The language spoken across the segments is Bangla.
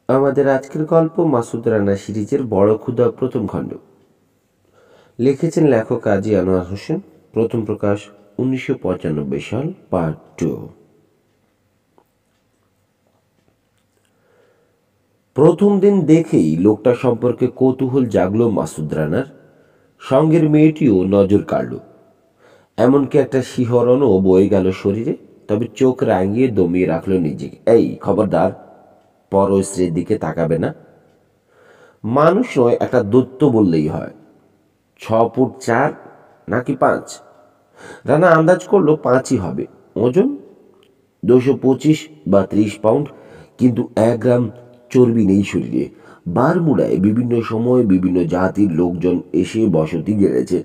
আমাদের আজকের গল্প মাসুদ রানা সিরিজের বড় ক্ষুধা প্রথম খণ্ড। লিখেছেন লেখক কাজী আনোয়ার হোসেন। প্রথম প্রকাশ 1995 সাল, পার্ট 2। প্রথম দিন দেখেই লোকটা সম্পর্কে কৌতূহল জাগলো মাসুদ রানার। সঙ্গের মেয়েটিও নজর কাড়ল, এমনকি একটা শিহরণও বয়ে গেল শরীরে। তবে চোখ রাঙিয়ে দমিয়ে রাখলো নিজেকে। এই খবরদার, পর স্ত্রীর দিকে তাকাবে না। মানুষ নয়, একটা দৈত্য বললেই হয়। 6 ফুট 4 নাকি 5? রানা আন্দাজ করলো 5ই হবে। ওজন 225 বা 30 পাউন্ড, কিন্তু 1 গ্রাম চর্বি নেই শরীরে। বারমুডায় বিভিন্ন সময়ে বিভিন্ন জাতির লোকজন এসে বসতি গেড়েছে।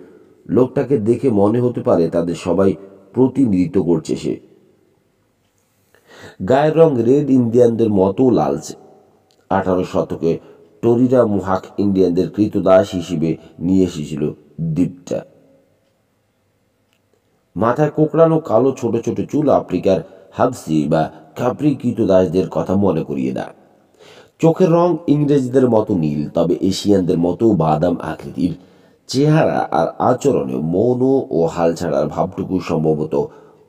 লোকটাকে দেখে মনে হতে পারে তাদের সবাই প্রতিনিধিত্ব করছে সে। গায়ের রং রেড ইন্ডিয়ানদের মতো লালচে। 18 শতকে টরিরা মুহাক ইন্ডিয়ানদের কৃতদাস হিসেবে নিয়ে এসেছিল দ্বীপটা। মাথায় কোকড়ানো কালো ছোট ছোট চুল আফ্রিকার হাবসি বা কাপ্রি কৃতদাসদের কথা মনে করিয়ে দেয়। চোখের রং ইংরেজদের মতো নীল, তবে এশিয়ানদের মতো বাদাম আকৃতির। চেহারা আর আচরণে মৌন ও হাল ছাড়ার ভাবটুকু সম্ভবত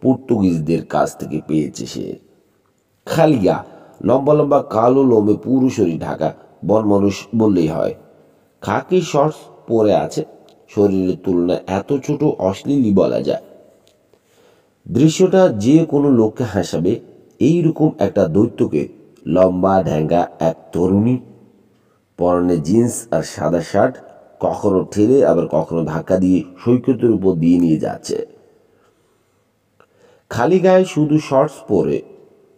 পর্তুগিজদের কাছ থেকে পেয়েছে সে। খালিয়া, লম্বা লম্বা কালো লোমে পুরো শরীর ঢাকা, বন মানুষ বললেই হয়। খাকি শর্টস পরে আছে, শরীরের তুলনায় এত ছোট অশ্লীলই বলা যায়। দৃশ্যটা যে কোনো লোককে হাসাবে। এইরকম একটা দৈত্যকে লম্বা ঢ্যাঙ্গা এক তরুণী, পরনে জিন্স আর সাদা শার্ট, কখনো ঠেলে আবার কখনো ধাক্কা দিয়ে সৈকতের উপর দিয়ে নিয়ে যাচ্ছে। খালি গায়ে শুধু শর্টস পরে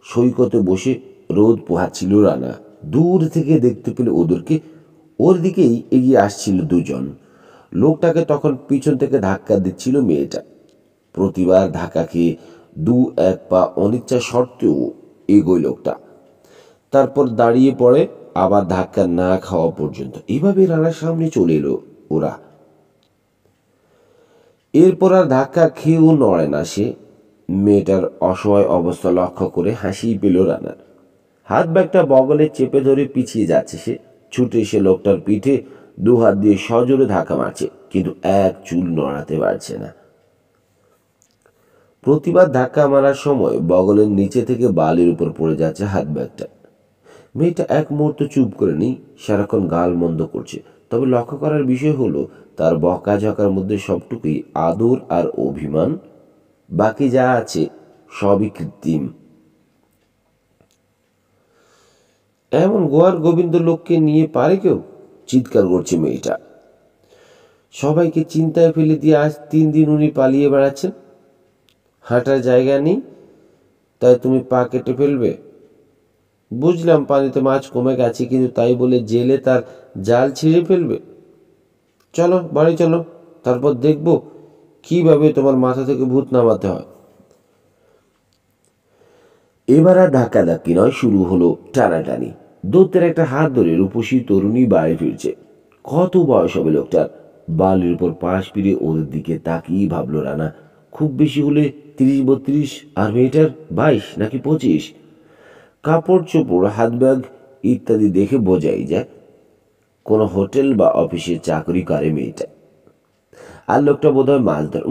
সৈকতে বসে রোদ পোহাচ্ছিল রানা। দূর থেকে দেখতে পেলে ওদেরকে। ওর দিকেই এগিয়ে আসছিল দুজন। লোকটাকে তখন পিছন থেকে ধাক্কা দিচ্ছিল মেয়েটা। প্রতিবার ধাক্কা খেয়ে 2-1 পা অনিচ্ছা সত্ত্বেও এগোয় লোকটা, তারপর দাঁড়িয়ে পড়ে আবার ধাক্কা না খাওয়া পর্যন্ত। এভাবে রানার সামনে চলে এলো ওরা। এরপর আর ধাক্কা খেয়েও নড়ে না সে। মেয়েটার অসহায় অবস্থা লক্ষ্য করে হাসি পেল রানার। হাত ব্যাগটা বগলে চেপে ধরে পিছিয়ে যাচ্ছে সে। ছুটে এসে লোকটার পিঠে 2 হাত দিয়ে সজোরে ধাক্কা মারছে, কিন্তু এক চুল নড়াতে পারছে না। প্রতিবার ধাক্কা মারার সময় বগলের নিচে থেকে বালির উপর পড়ে যাচ্ছে হাত ব্যাগটা। মেয়েটা এক মুহূর্ত চুপ করে নেই, সারাক্ষণ গাল মন্দ করছে। তবে লক্ষ্য করার বিষয় হলো তার বকাঝকার মধ্যে সবটুকুই আদর আর অভিমান। বাকি যা আছে সবই কৃত্রিম। এমন গোয়ার গোবিন্দ লোককে নিয়ে পারে কেউ? চিৎকার করছে মেয়েটা। সবাইকে চিন্তায় ফেলে দিয়ে আজ 3 দিন উনি পালিয়ে বেড়াচ্ছেন। হাঁটার জায়গা নেই, তাই তুমি পা কেটে ফেলবে? বুঝলাম পানিতে মাছ কমে গেছে, কিন্তু তাই বলে জেলে তার জাল ছিঁড়ে ফেলবে? চলো বাড়ি চলো, তারপর দেখব কিভাবে তোমার মাথা থেকে ভূত নামাতে হয়। এবার আর ধাক্কাধাক্কি নয়, শুরু হলো টানাটানি। দৈত্যের একটা হাত ধরে রূপসী তরুণী বাড়ি ফিরছে। কত বয়স হবে লোকটার? বালির উপর পাশ ফিরে ওদের দিকে তাকিয়ে ভাবলো রানা, খুব বেশি হলে 30-32, আর মেয়েটার 22 নাকি 25। কাপড় চোপড়, হাত ব্যাগ ইত্যাদি দেখে বোঝাই যায় কোনো হোটেল বা অফিসে চাকরি করে মেয়েটা। আর লোকটা বোধ হয় মাছদার।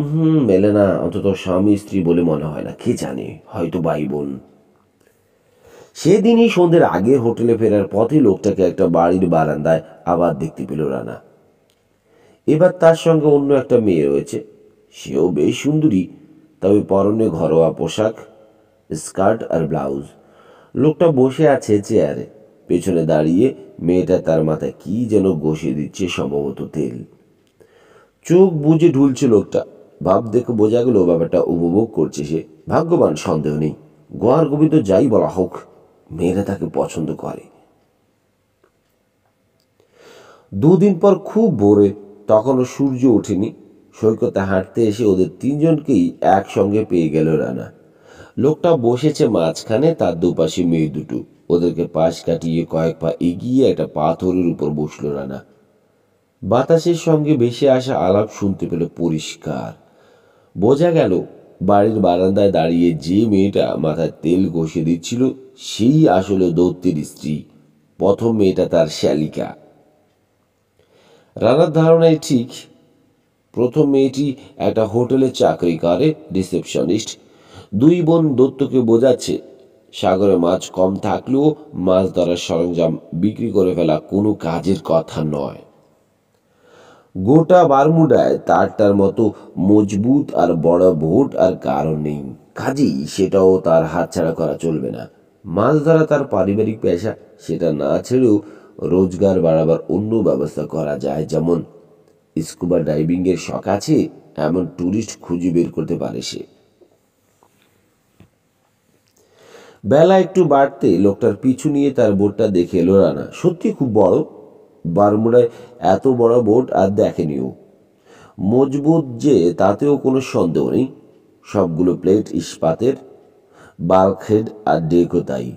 মেলে না, অন্তত স্বামী স্ত্রী বলে মনে হয় না। কে জানে, হয়তো ভাই বোন। সেদিনই সন্ধ্যের আগে হোটেলে ফেরার পথে লোকটাকে একটা বাড়ির বারান্দায় আবার দেখতে পেল রানা। এবার তার সঙ্গে অন্য একটা মেয়ে রয়েছে। সেও বেশ সুন্দরী, তবে পরনে ঘরোয়া পোশাক, স্কার্ট আর ব্লাউজ। লোকটা বসে আছে চেয়ারে, পেছনে দাঁড়িয়ে মেয়েটা তার মাথায় কি যেন ঘষে দিচ্ছে, সম্ভবত তেল। চোখ বুজে ঢুলছে লোকটা। ভাব দেখে বোঝা গেল ব্যাপারটা উপভোগ করছে সে। ভাগ্যবান, সন্দেহ নেই। গোয়ার গোবিন্দ যাই বলা হোক, মেয়েরা তাকে পছন্দ করে। 2 দিন পর খুব ভোরে, তখনও সূর্য ওঠেনি, সৈকতে হাঁটতে এসে ওদের 3 জনকেই একসঙ্গে পেয়ে গেল রানা। লোকটা বসেছে মাঝখানে, তার দুপাশে মেয়ে দুটো। ওদেরকে পাশ কাটিয়ে কয়েক পা এগিয়ে একটা পাথরের উপর বসলো রানা। বাতাসের সঙ্গে ভেসে আসা আলাপ শুনতে পেল পরিষ্কার। বোঝা গেল বাড়ির বারান্দায় দাঁড়িয়ে যে মেয়েটা মাথায় তেল ঘষে দিচ্ছিল সেই আসলে দৈত্যের স্ত্রী। প্রথম মেয়েটা তার শ্যালিকা। রানার ধারণাই ঠিক। প্রথম মেয়েটি একটা হোটেলে চাকরি করে, রিসেপশনিস্ট। দুই বোন দত্তকে বোঝাচ্ছে সাগরে মাছ কম থাকলেও মাছ ধরার সরঞ্জাম বিক্রি করে ফেলা কোনো কাজের কথা নয়। গোটা বারমুডায় তারটার মতো মজবুত আর বড় বোট আর কারণ নেই, কাজেই সেটাও তার হাতছাড়া করা চলবে না। মাছ ধরা তার পারিবারিক পেশা, সেটা না ছেড়েও রোজগার বাড়াবার অন্য ব্যবস্থা করা যায়। যেমন স্কুবা ডাইভিংয়ের শখ আছে, এমন ট্যুরিস্ট খুঁজে বের করতে পারে সে। বেলা একটু বাড়তে লোকটার পিছু নিয়ে তার বোটটা দেখে এলো রানা। সত্যি খুব বড়। বারমুডায় এত বড় বোট আর দেখেনিও। মজবুত যে তাতেও কোনো সন্দেহ নেই। সবগুলো প্লেট ইস্পাতের, বাল্কহেড আর ডেকও তাই।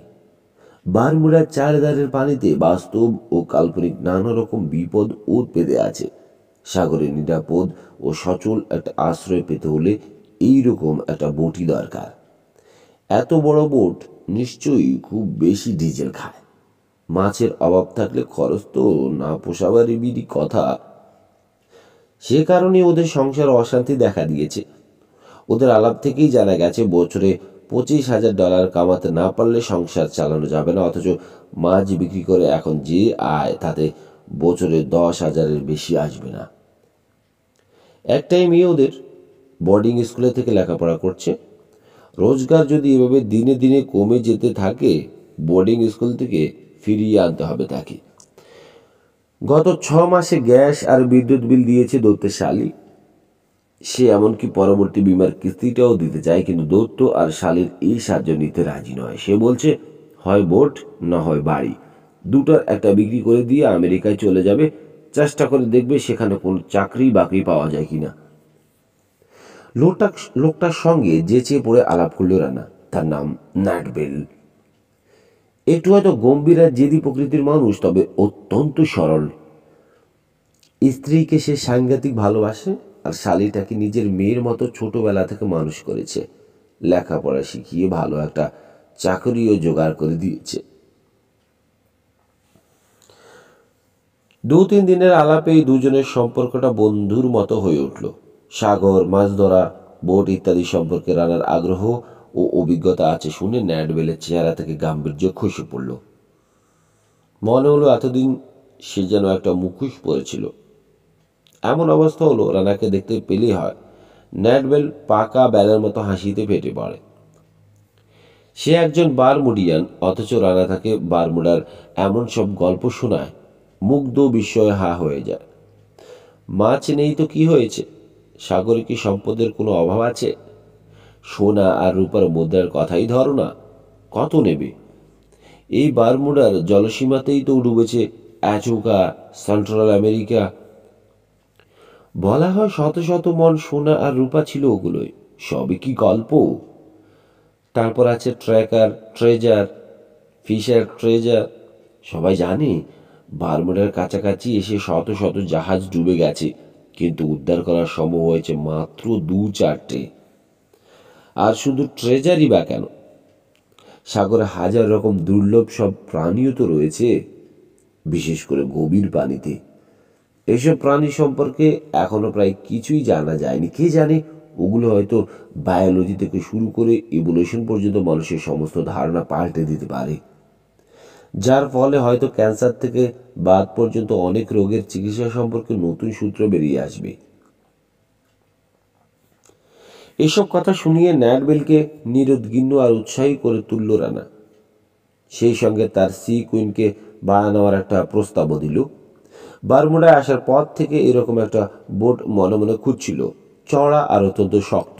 বারমুডার চারধারের পানিতে বাস্তব ও কাল্পনিক নানা রকম বিপদ ওত পেতে আছে। সাগরে নিরাপদ ও সচল একটা আশ্রয় পেতে হলে এইরকম একটা বোটই দরকার। এত বড় বোট নিশ্চয়ই খুব বেশি ডিজেল খায়। মাছের অভাব থাকলে খরচ তো না পোষাবারই কথা। সে কারণে ওদের সংসার অশান্তি দেখা দিয়েছে। ওদের আলাপ থেকেই জানা গেছে বছরে $25,000 কামাতে না পারলে সংসার চালানো যাবে না, অথচ মাছ বিক্রি করে এখন যে আয় তাতে বছরে 10,000-এর বেশি আসবে না। একটাই মেয়ে ওদের, বোর্ডিং স্কুলে থেকে লেখাপড়া করছে। রোজগার যদি এভাবে দিনে দিনে কমে যেতে থাকে, বোর্ডিং স্কুল থেকে ফিরিয়ে আনতে হবে তাকে। গত 6 মাসে গ্যাস আর বিদ্যুৎ বিল দিয়েছে দত্তের শালী। সে এমনকি পরবর্তী বিমার কিস্তিটাও দিতে চায়, কিন্তু দত্ত আর শালীর এই সাহায্য নিতে রাজি নয়। সে বলছে হয় বোট না হয় বাড়ি, দুটার একটা বিক্রি করে দিয়ে আমেরিকায় চলে যাবে। চেষ্টা করে দেখবে সেখানে কোনো চাকরি বাকরি পাওয়া যায় কিনা। লোকটার সঙ্গে যেচে পড়ে আলাপ করল রানা। তার নাম নাটবেল। একটু হয়তো গম্ভীর আর জেদি প্রকৃতির মানুষ, তবে অত্যন্ত সরল। স্ত্রীকে সে সাংঘাতিক ভালোবাসে, আর শালীটাকে নিজের মেয়ের মতো ছোটবেলা থেকে মানুষ করেছে। লেখাপড়া শিখিয়ে ভালো একটা চাকরিও জোগাড় করে দিয়েছে। 2-3 দিনের আলাপেই দুজনের সম্পর্কটা বন্ধুর মতো হয়ে উঠল। সাগর, মাছ ধরা, বোট ইত্যাদি সম্পর্কে রানার আগ্রহ ও অভিজ্ঞতা আছে শুনে ন্যাটবেলের চেহারা থেকে গাম্ভীর্য খসে পড়ল। মনে হলো এতদিন সে যেন একটা মুখোশ পরেছিল। এমন অবস্থা হলো রানাকে দেখতে পেলেই হয়। ন্যাটবেল পাকা বেলার মতো হাসিতে ফেটে পড়ে। সে একজন বারমুডিয়ান, অথচ রানা তাকে বারমুডার এমন সব গল্প শোনায় মুগ্ধ বিস্ময়ে হা হয়ে যায়। মাছ নেই তো কি হয়েছে? সাগরে কি সম্পদের কোনো অভাব আছে? সোনা আর রূপার মুদ্রার কথাই ধরো না, কত নেবে? এই বারমুডার জলসীমাতেই তো ডুবেছে অ্যাচুকা, সেন্ট্রাল আমেরিকা। বলা হয় শত শত মন সোনা আর রূপা ছিল ওগুলোই, সবই কি গল্প? তারপর আছে ট্র্যাকার ট্রেজার, ফিশার ট্রেজার। সবাই জানে বারমুডার কাছাকাছি এসে শত শত জাহাজ ডুবে গেছে, কিন্তু উদ্ধার করা সম্ভব হয়েছে মাত্র 2-4টে। আর শুধু ট্রেজারই বা কেন, সাগরে হাজার রকম দুর্লভ সব প্রাণীও তো রয়েছে, বিশেষ করে গভীর পানিতে। এইসব প্রাণী সম্পর্কে এখনো প্রায় কিছুই জানা যায়নি। কে জানে, ওগুলো হয়তো বায়োলজি থেকে শুরু করে ইভোলিউশন পর্যন্ত মানুষের সমস্ত ধারণা পাল্টে দিতে পারে, যার ফলে হয়তো ক্যান্সার থেকে বাত পর্যন্ত অনেক রোগের চিকিৎসা সম্পর্কে নতুন সূত্র বেরিয়ে আসবে। এসব কথা শুনিয়ে ন্যাটবেলকে নিরুদ্গিন্ন আর উৎসাহী করে তুলল রানা। সেই সঙ্গে তার সি কুইনকে ভাড়া নেওয়ার একটা প্রস্তাবও দিল। বারমুডায় আসার পর থেকে এরকম একটা বোট মনে মনে খুঁজছিল, চড়া আর অত্যন্ত শক্ত।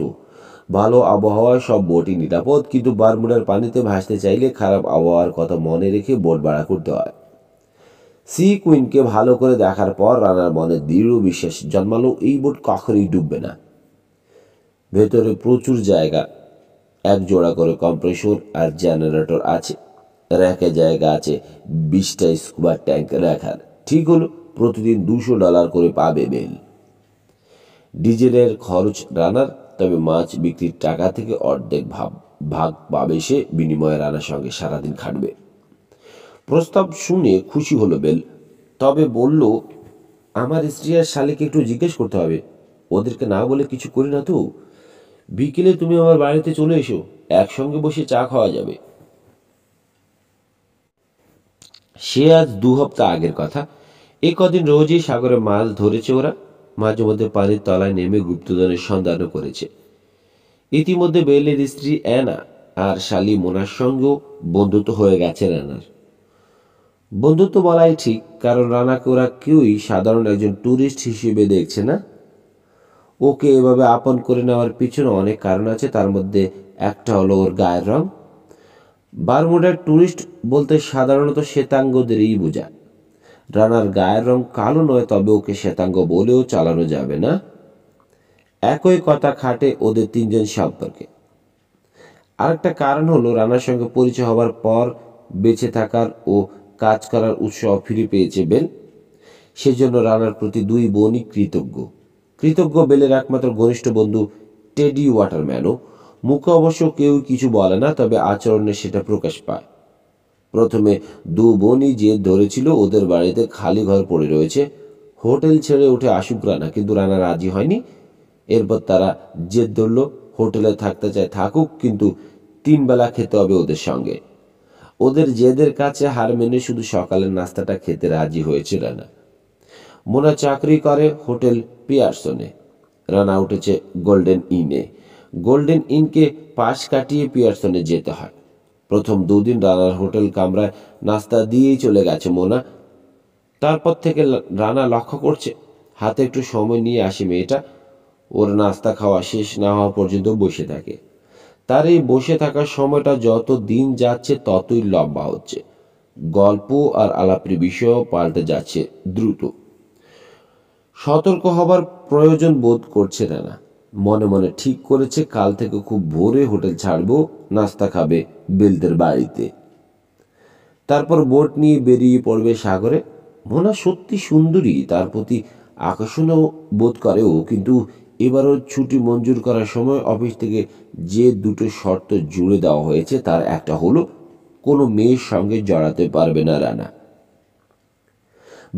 ভালো আবহাওয়ায় সব বোটই নিরাপদ, কিন্তু বারমুডার পানিতে ভাসতে চাইলে খারাপ আবহাওয়ার কথা মনে রেখে বোট ভাড়া করতে হয়। সি কুইনকে ভালো করে দেখার পর রানার মনে দৃঢ় বিশ্বাস জন্মালো এই বোট কখনোই ডুববে না। ভেতরে প্রচুর জায়গা, এক জোড়া করে কম্প্রেসর আর জেনারেটর আছে। র্যাকে জায়গা আছে 20টা স্কুবা ট্যাঙ্ক রাখার। ঠিক হলো, প্রতিদিন $200 করে পাবে বেল। ডিজেলের খরচ রানার, তবে মাছ বিক্রির টাকা থেকে অর্ধেক ভাগ পাবে সে। বিনিময়ে রানার সঙ্গে সারাদিন খাটবে। প্রস্তাব শুনে খুশি হলো বেল, তবে বলল, আমার স্ত্রী আর শালিকে একটু জিজ্ঞেস করতে হবে, ওদেরকে না বলে কিছু করি না তো। বিকেলে তুমি আমার বাড়িতে চলে এসো, একসঙ্গে বসে চা খাওয়া যাবে। সে আজ 2 হপ্তাহ আগের কথা। এ কদিন রোজই সাগরে মাছ ধরেছে ওরা, মাঝে মধ্যে পানির তলায় নেমে গুপ্তধনের সন্ধানও করেছে। ইতিমধ্যে বেলের স্ত্রী অ্যানা আর শালি মোনার সঙ্গেও বন্ধুত্ব হয়ে গেছে রানার। বন্ধুত্ব বলাই ঠিক, কারণ রানাকে ওরা কেউই সাধারণ একজন ট্যুরিস্ট হিসেবে দেখছে না। ওকে এভাবে আপন করে নেওয়ার পিছনে অনেক কারণ আছে, তার মধ্যে একটা হলো ওর গায়ের রং। বারমুডার ট্যুরিস্ট বলতে সাধারণত শ্বেতাঙ্গদেরই বোঝায়। রানার গায়ের রং কালো নয়, তবে ওকে শ্বেতাঙ্গ বলেও চালানো যাবে না। একই কথা খাটে ওদের তিনজন সম্পর্কে। আরেকটা কারণ হলো রানার সঙ্গে পরিচয় হবার পর বেঁচে থাকার ও কাজ করার উৎসাহ ফিরে পেয়েছে বেল। সেজন্য রানার প্রতি দুই বোনই কৃতজ্ঞ বেলের একমাত্র ঘনিষ্ঠ বন্ধু টেডি ওয়াটারম্যানও। মুখে অবশ্য কেউ কিছু বলে না, তবে আচরণে সেটা প্রকাশ পায়। প্রথমে দু বোনই জেদ ধরেছিল ওদের বাড়িতে খালি ঘর পড়ে রয়েছে, হোটেল ছেড়ে উঠে আসুক রানা, কিন্তু রানা রাজি হয়নি। এরপর তারা জেদ ধরল হোটেলে থাকতে চায় থাকুক, কিন্তু 3 বেলা খেতে হবে ওদের সঙ্গে। ওদের জেদের কাছে হার মেনে শুধু সকালের নাস্তাটা খেতে রাজি হয়েছে রানা। মোনা চাকরি করে হোটেল পিয়ারসনে, রানা উঠেছে গোল্ডেন ইনে। গোল্ডেন ইনকে পাশ কাটিয়ে পিয়ারসনে যেতে হয়। প্রথম 2 দিন রানার হোটেল কামরায় নাস্তা দিয়েই চলে গেছে মোনা। তারপর থেকে রানা লক্ষ্য করছে হাতে একটু সময় নিয়ে আসে মেয়েটা। ওর নাস্তা খাওয়া শেষ না হওয়া পর্যন্ত বসে থাকে। তার এই বসে থাকার সময়টা যত দিন যাচ্ছে ততই লম্বা হচ্ছে। গল্প আর আলাপের বিষয়ও পাল্টে যাচ্ছে দ্রুত। সতর্ক হবার প্রয়োজন বোধ করছে না। মনে মনে ঠিক করেছে কাল থেকে খুব ভোরে হোটেল ছাড়বো, নাস্তা খাবে বেলদের বাড়িতে, তারপর বোট নিয়ে বেরিয়ে পড়বে সাগরে। মোনা সত্যি সুন্দরী, তার প্রতি আকর্ষণও বোধ করেও, কিন্তু এবারও ছুটি মঞ্জুর করার সময় অফিস থেকে যে 2টো শর্ত জুড়ে দেওয়া হয়েছে তার একটা হলো কোনো মেয়ের সঙ্গে জড়াতে পারবে না রানা।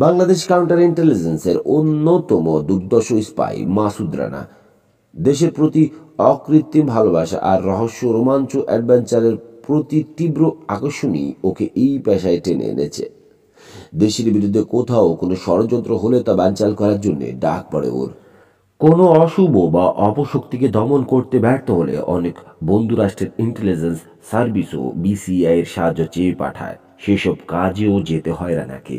বাংলাদেশ কাউন্টার ইন্টেলিজেন্সের অন্যতম দুর্দর্শ স্পাই মাসুদ রানা দেশের প্রতি অকৃত্রিম ভালোবাসা আর রহস্য, রোমাঞ্চ, অ্যাডভেঞ্চারের প্রতি তীব্র আকর্ষণই ওকে এই পেশায় টেনে এনেছে। দেশের বিরুদ্ধে কোথাও কোনো ষড়যন্ত্র হলে তা বানচাল করার জন্য ডাক পড়ে ওর। কোনো অশুভ বা অপশক্তিকে দমন করতে ব্যর্থ হলে অনেক বন্ধু রাষ্ট্রের ইন্টেলিজেন্স সার্ভিসও বিসিআই এর সাহায্য চেয়ে পাঠায়। সেসব কাজেও যেতে হয় রানাকে।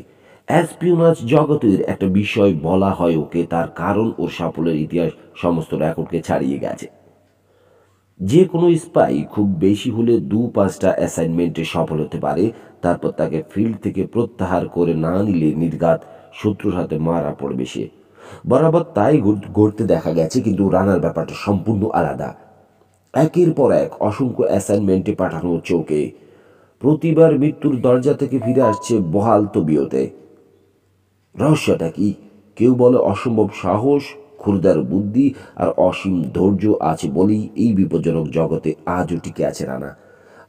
অ্যাসপিওনাজ জগতের একটা বিষয় বলা হয় ওকে, তার কারণ ওর সাফল্যের ইতিহাস সমস্ত রেকর্ডকে ছাড়িয়ে গেছে। যে কোনো স্পাই খুব বেশি হলে 2-5টা অ্যাসাইনমেন্টে সফল হতে পারে, তারপর তাকে ফিল্ড থেকে প্রত্যাহার করে না নিলে নির্ঘাত শত্রুর হাতে মারা পড়বে সে। বরাবর তাই ঘটতে দেখা গেছে, কিন্তু রানার ব্যাপারটা সম্পূর্ণ আলাদা। একের পর এক অসংখ্য অ্যাসাইনমেন্টে পাঠানো হচ্ছে ওকে। প্রতিবার মৃত্যুর দরজা থেকে ফিরে আসছে বহাল তবিয়তে। রহস্যটা কি? কেউ বলে অসম্ভব সাহস, ক্ষুরদার বুদ্ধি আর অসীম ধৈর্য আছে বলেই এই বিপজ্জনক জগতে আজও টিকে আছে রানা।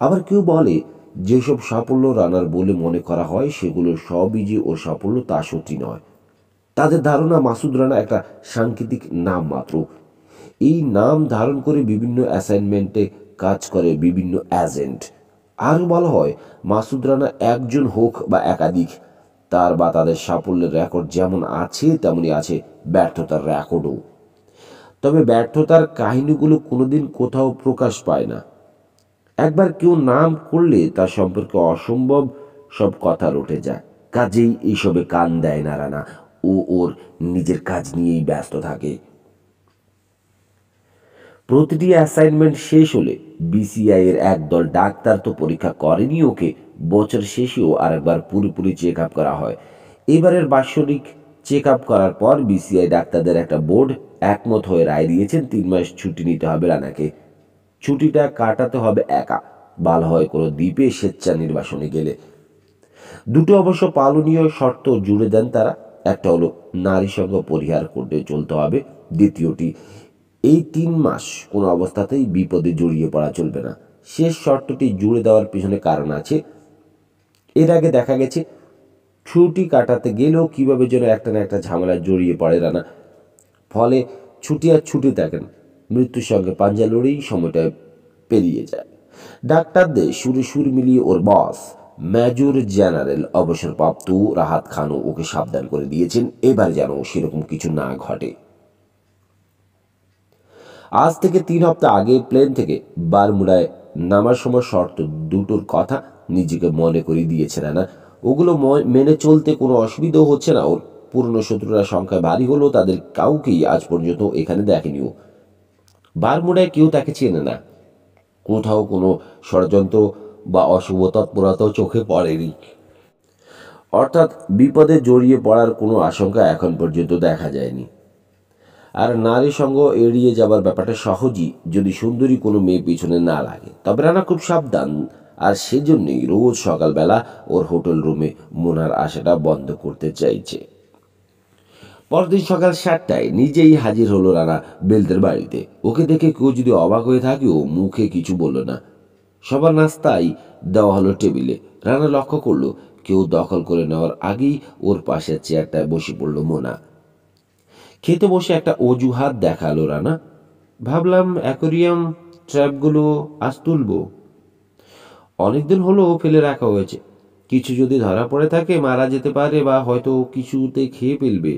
আবার কেউ বলে যেসব সাফল্য রানার বলে মনে করা হয় সেগুলো সবই যে ওর সাফল্য তা সত্যি নয়। তাদের ধারণা মাসুদ রানা একটা সাংকেতিক নাম মাত্র। এই নাম ধারণ করে বিভিন্ন অ্যাসাইনমেন্টে কাজ করে বিভিন্ন এজেন্ট। আরও বলা হয় মাসুদ রানা একজন হোক বা একাধিক, তার বা তাদের সাফল্যের রেকর্ড যেমন আছে তেমনি আছে ব্যর্থতার রেকর্ডও। তবে ব্যর্থতার কাহিনীগুলো কোনোদিন কোথাও প্রকাশ পায় না। একবার কেউ নাম করলে তার সম্পর্কে অসম্ভব সব কথা রটে যায়। কাজেই এইসবে কান দেয় না রানা। ও ওর নিজের কাজ নিয়েই ব্যস্ত থাকে। প্রতিটি অ্যাসাইনমেন্ট শেষ হলে বিসিআই এর একদল ডাক্তার তো পরীক্ষা করেনি ওকে, বছর শেষেও আরেকবার পুরোপুরি চেক আপ করা হয়। এবারের বাৎসরিক চেক আপ করার পর বিসিআই ডাক্তারদের একটা বোর্ড একমত হয়ে রায় দিয়েছেন 3 মাস ছুটি নিতে হবে রানাকে। ছুটিটা কাটাতে হবে একা, ভালো হয় কোনো দ্বীপে স্বেচ্ছা নির্বাসনে গেলে। 2টো অবশ্য পালনীয় শর্ত জুড়ে দেন তারা। একটা হলো নারী সঙ্গ পরিহার করতে চলতে হবে, দ্বিতীয়টি এই 3 মাস কোনো অবস্থাতেই বিপদে জড়িয়ে পড়া চলবে না। শেষ শর্তটি জুড়ে দেওয়ার পিছনে কারণ আছে। এর আগে দেখা গেছে ছুটি কাটাতে গেলেও কীভাবে যেন একটা না একটা ঝামেলায় জড়িয়ে পড়ে রানা। ফলে ছুটি আর ছুটি থাকেন, মৃত্যুর সঙ্গে পাঞ্জা লড়েই সময়টা পেরিয়ে যায়। ডাক্তারদের সুরে সুর মিলিয়ে ওর বস মেজর জেনারেল অবসরপ্রাপ্ত রাহাত খানও ওকে সাবধান করে দিয়েছেন এবার যেন সেরকম কিছু না ঘটে। আজ থেকে 3 হপ্তাহ আগে প্লেন থেকে বারমুডায় নামার সময় শর্ত দুটোর কথা নিজেকে মনে করিয়ে দিয়েছে রানা। ওগুলো মেনে চলতে কোনো অসুবিধাও হচ্ছে না ওর। পুরনো শত্রুরা সংখ্যায় ভারী হলেও তাদের কাউকেই আজ পর্যন্ত এখানে দেখেনিও। বারমুডায় কেউ তাকে চেনে না, কোথাও কোনো ষড়যন্ত্র বা অশুভ তৎপরতাও চোখে পড়েনি। অর্থাৎ বিপদে জড়িয়ে পড়ার কোনো আশঙ্কা এখন পর্যন্ত দেখা যায়নি। আর নারী সঙ্গ এড়িয়ে যাবার ব্যাপারটা সহজই যদি সুন্দরী কোনো মেয়ে পিছনে না লাগে। তবে রানা খুব সাবধান, আর সেজন্যই রোজ সকালবেলা ওর হোটেল রুমে মোনার আশাটা বন্ধ করতে চাইছে। পরদিন সকাল 7টায় নিজেই হাজির হলো রানা বেলদের বাড়িতে। ওকে দেখে কেউ যদি অবাক হয়ে থাকেও মুখে কিছু বলল না। সবার নাস্তাই দেওয়া হলো টেবিলে। রানা লক্ষ্য করলো কেউ দখল করে নেওয়ার আগেই ওর পাশের চেয়ারটায় বসে পড়ল মোনা। খেতে বসে একটা অজুহাত দেখালো রানা। ভাবলাম অ্যাকোরিয়াম ট্র্যাপগুলো আজ তুলবো, অনেকদিন হলো ফেলে রাখা হয়েছে। কিছু যদি ধরা পড়ে থাকে মারা যেতে পারে বা হয়তো কিছুতে খেয়ে ফেলবে।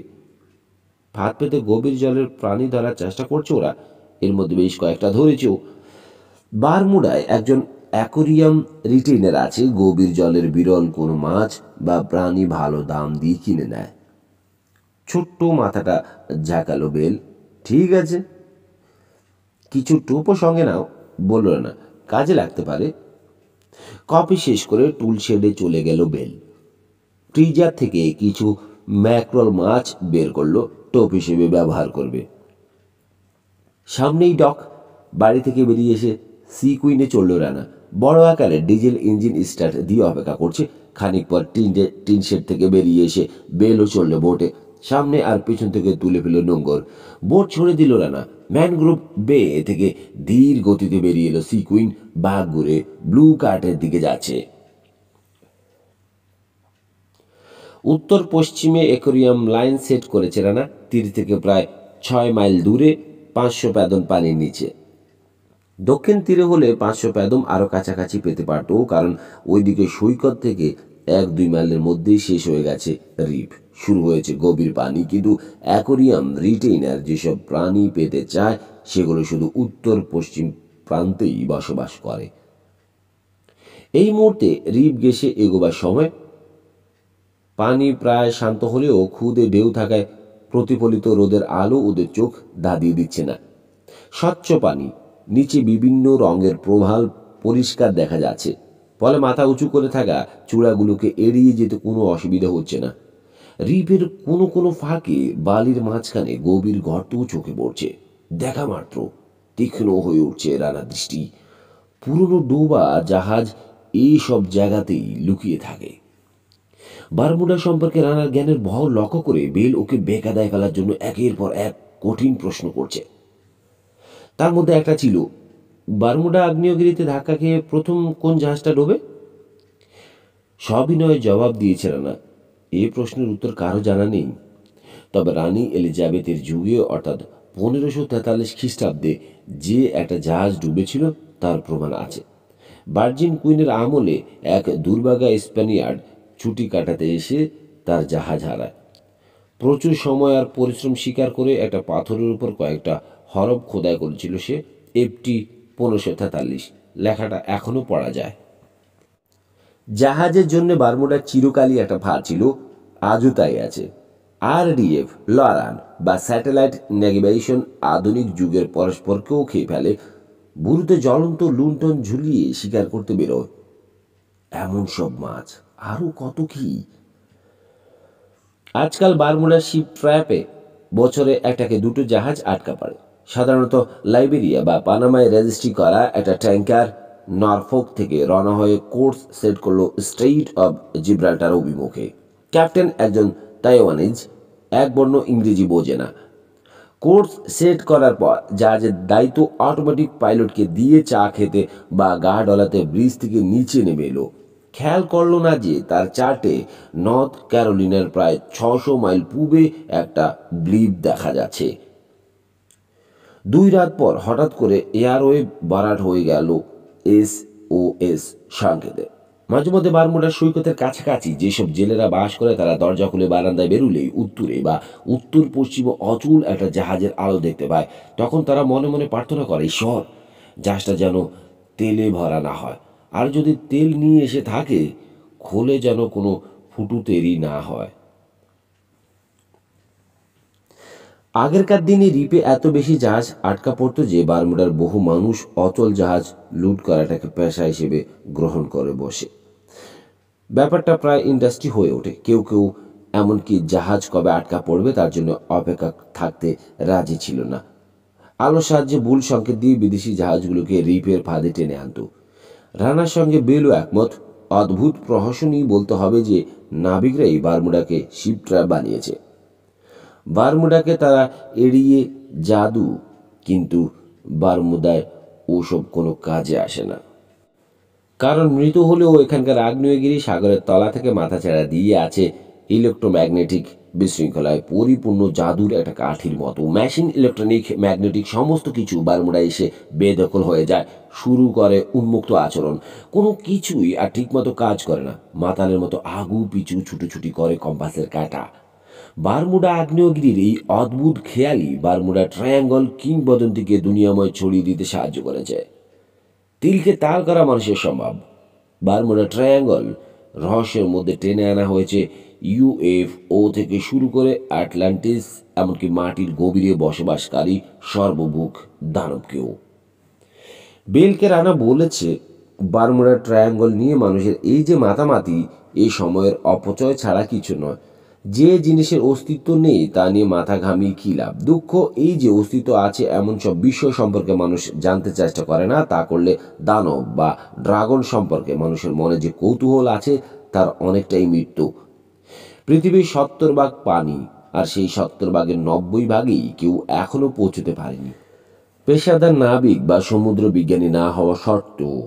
ভাত পেতে গভীর জলের প্রাণী ধরার চেষ্টা করছে ওরা, এর মধ্যে বেশ কয়েকটা ধরেছেও। বারমুডায় একজন অ্যাকোরিয়াম রিটেইনার আছে, গভীর জলের বিরল কোনো মাছ বা প্রাণী ভালো দাম দিয়ে কিনে নেয়। ছোট্ট মাথাটা ঝাঁকালো বেল। ঠিক আছে, কিছু টোপও সঙ্গে নাও, বলল না, কাজে লাগতে পারে। কফি শেষ করে টুল শেডে চলে গেল বেল। ফ্রিজার থেকে কিছু ম্যাক্রল মাছ বের করলো, টোপ হিসেবে ব্যবহার করবে। সামনেই ডক। বাড়ি থেকে বেরিয়ে এসে সি কুইনে চলল রানা। বড় আকারের ডিজেল ইঞ্জিন স্টার্ট দিয়ে অপেক্ষা করছে। খানিক পর টিন শেড থেকে বেরিয়ে এসে বেলও চলল বোটে। সামনে আর পেছন থেকে তুলে ফেল নোঙ্গর। বোট ছড়ে দিল রানা। ম্যানগ্রোভ বে থেকে ধীর গতিতে বেরিয়ে এলো সি কুইন। বাঘ ঘুরে ব্লু কার্টের দিকে যাচ্ছে। উত্তর পশ্চিমে অ্যাকোরিয়াম লাইন সেট করেছে রানা। তীর থেকে প্রায় 6 মাইল দূরে, 500 প্যাদন পানির নিচে। দক্ষিণ তীরে হলে 500 প্যাদম আরও কাছাকাছি পেতে পারত, কারণ ওইদিকে সৈকত থেকে 1-2 মাইলের মধ্যেই শেষ হয়ে গেছে রিফ, শুরু হয়েছে গভীর পানি। কিন্তু অ্যাকোরিয়াম রিটেইনার যেসব প্রাণী পেতে চায় সেগুলো শুধু উত্তর পশ্চিম প্রান্তেই বসবাস করে। এই মুহূর্তে রিফ ঘেঁষে এগোবার সময়। পানি প্রায় শান্ত হলেও খুদে ঢেউ থাকায় প্রতিফলিত রোদের আলো ওদের চোখ ধাঁধিয়ে দিচ্ছে না। স্বচ্ছ পানি, নিচে বিভিন্ন রঙের প্রবাল পরিষ্কার দেখা যাচ্ছে। ফলে মাথা উঁচু করে থাকা চূড়াগুলোকে এড়িয়ে যেতে কোনো অসুবিধা হচ্ছে না। রিফের কোনো কোনো ফাঁকে বালির মাঝখানে গভীর গর্তও চোখে পড়ছে। দেখা মাত্র তীক্ষ্ণ হয়ে উঠছে রানার দৃষ্টি। পুরনো ডোবা জাহাজ এইসব জায়গাতেই লুকিয়ে থাকে। বারমুডা সম্পর্কে রানার জ্ঞানের ভর লক্ষ্য করে বেল ওকে বেকায়দায় ফেলার জন্য একের পর এক কঠিন প্রশ্ন করছে। তার মধ্যে একটা ছিল, বারমুডা আগ্নেয়গিরিতে ধাক্কা খেয়ে প্রথম কোন জাহাজটা ডোবে? সবিনয়ে জবাব দিয়েছে রানা, এ প্রশ্নের উত্তর কারো জানা নেই। তবে রানী এলিজাবেথের যুগে অর্থাৎ 1543 খ্রিস্টাব্দে যে একটা জাহাজ ডুবেছিল তার প্রমাণ আছে। ভার্জিন কুইনের আমলে এক দুর্ভাগা স্প্যানিয়ার্ড ছুটি কাটাতে এসে তার জাহাজ হারায়। প্রচুর সময় আর পরিশ্রম স্বীকার করে একটা পাথরের উপর কয়েকটা হরফ খোদাই করেছিল সে, এফটি 1543। লেখাটা এখনো পড়া যায়। জাহাজের জন্য বারমুডার চিরকালই একটা ভার ছিল, আজও তাই আছে। আরডিএফ, লরান বা স্যাটেলাইট নেভিগেশন আধুনিক যুগের পরস্পরকেও খেয়ে ফেলে। বুড়োতে জ্বলন্ত লুণ্ঠন ঝুলিয়ে শিকার করতে বেরোয় এমন সব মাছ, আরও কত কি। আজকাল বারমুডার শিপ ট্র্যাপে বছরে 1-2 জাহাজ আটকা পড়ে। সাধারণত লাইবেরিয়া বা পানামায় রেজিস্ট্রি করা একটা ট্যাঙ্কার নরফোক থেকে রওনা হয়ে কোর্স সেট করলো স্ট্রেইট অব জিব্রাল্টার অভিমুখে। ক্যাপ্টেন একজন তাইওয়ানিজ, একবর্ণ ইংরেজি বোঝে না। কোর্স সেট করার পর জাহাজের দায়িত্ব অটোমেটিক পাইলটকে দিয়ে চা খেতে বা গা ডলাতে ব্রিজ থেকে নিচে নেমে এলো। খেয়াল করল না যে তার চার্টে নর্থ ক্যারোলিনার প্রায় 600 মাইল পূবে একটা ব্লিপ দেখা যাচ্ছে। 2 রাত পর হঠাৎ করে এয়ারওয়েভ বারাট হয়ে গেল SOS সংকেতে। মাঝে মধ্যে বারমুডার সৈকতের কাছাকাছি যেসব জেলেরা বাস করে তারা দরজা খুলে বারান্দায় বেরুলেই উত্তরে বা উত্তর পশ্চিমে অচল একটা জাহাজের আলো দেখতে পায়। তখন তারা মনে মনে প্রার্থনা করে, ঈশ্বর, জাহাজটা যেন তেলে ভরা না হয়, আর যদি তেল নিয়ে এসে থাকে খোলে যেন কোনো ফুটুতেরই না হয়। আগেরকার দিনে দ্বীপে এত বেশি জাহাজ আটকা পড়তো যে বারমুডার বহু মানুষ অচল জাহাজ লুট করাটাকে পেশা হিসেবে গ্রহণ করে বসে। ব্যাপারটা প্রায় ইন্ডাস্ট্রি হয়ে ওঠে। কেউ কেউ এমনকি জাহাজ কবে আটকা পড়বে তার জন্য অপেক্ষা থাকতে রাজি ছিল না। আলোর সাহায্যে ভুল সংকেত দিয়ে বিদেশি জাহাজগুলোকে রিপের ফাঁদে টেনে আনত। রানার সঙ্গে বেলও একমত। অদ্ভুত প্রহসনই বলতে হবে যে নাবিকরাই বারমুডাকে শিপ ট্র্যাপ বানিয়েছে। বারমুডাকে তারা এড়িয়ে জাদু, কিন্তু বারমুদায় ওসব কোনো কাজে আসে না। কারণ মৃত হলেও এখানকার আগ্নেয়গিরি সাগরের তলা থেকে মাথাচাড়া দিয়ে আছে ইলেকট্রোম্যাগনেটিক বিশৃঙ্খলায় পরিপূর্ণ জাদুর একটা কাঠির মতো। মেশিন, ইলেকট্রনিক, ম্যাগনেটিক সমস্ত কিছু বারমুডায় এসে বেদখল হয়ে যায়, শুরু করে উন্মুক্ত আচরণ। কোনো কিছুই আর ঠিকমতো কাজ করে না। মাতালের মতো আগু পিছু ছুটোছুটি করে কম্পাসের কাঁটা। বারমুডা আগ্নেয়গিরির এই অদ্ভুত খেয়ালি বারমুডা ট্রায়াঙ্গল কিংবদন্তিকে দুনিয়াময় ছড়িয়ে দিতে সাহায্য করেছে। তিলকে তাল করা মানুষের সম্ভব। বারমুডা ট্রায়াঙ্গল রহস্যের মধ্যে টেনে আনা হয়েছে UFO থেকে শুরু করে আটলান্টিস, এমনকি মাটির গভীরে বসবাসকারী সর্বভুক দানবকেও। বেলকে রানা বলেছে, বারমুডা ট্রায়াঙ্গল নিয়ে মানুষের এই যে মাতামাতি, এই সময়ের অপচয় ছাড়া কিছু নয়। যে জিনিসের অস্তিত্ব নেই তা নিয়ে মাথা ঘামিয়ে কী লাভ? দুঃখ এই যে অস্তিত্ব আছে এমন সব বিষয় সম্পর্কে মানুষ জানতে চেষ্টা করে না। তা করলে দানব বা ড্রাগন সম্পর্কে মানুষের মনে যে কৌতূহল আছে তার অনেকটাই মৃত্যু। পৃথিবীর 70 ভাগ পানি, আর সেই 70 ভাগের 90 ভাগই কেউ এখনো পৌঁছতে পারেনি। পেশাদার নাবিক বা সমুদ্র বিজ্ঞানী না হওয়া সত্ত্বেও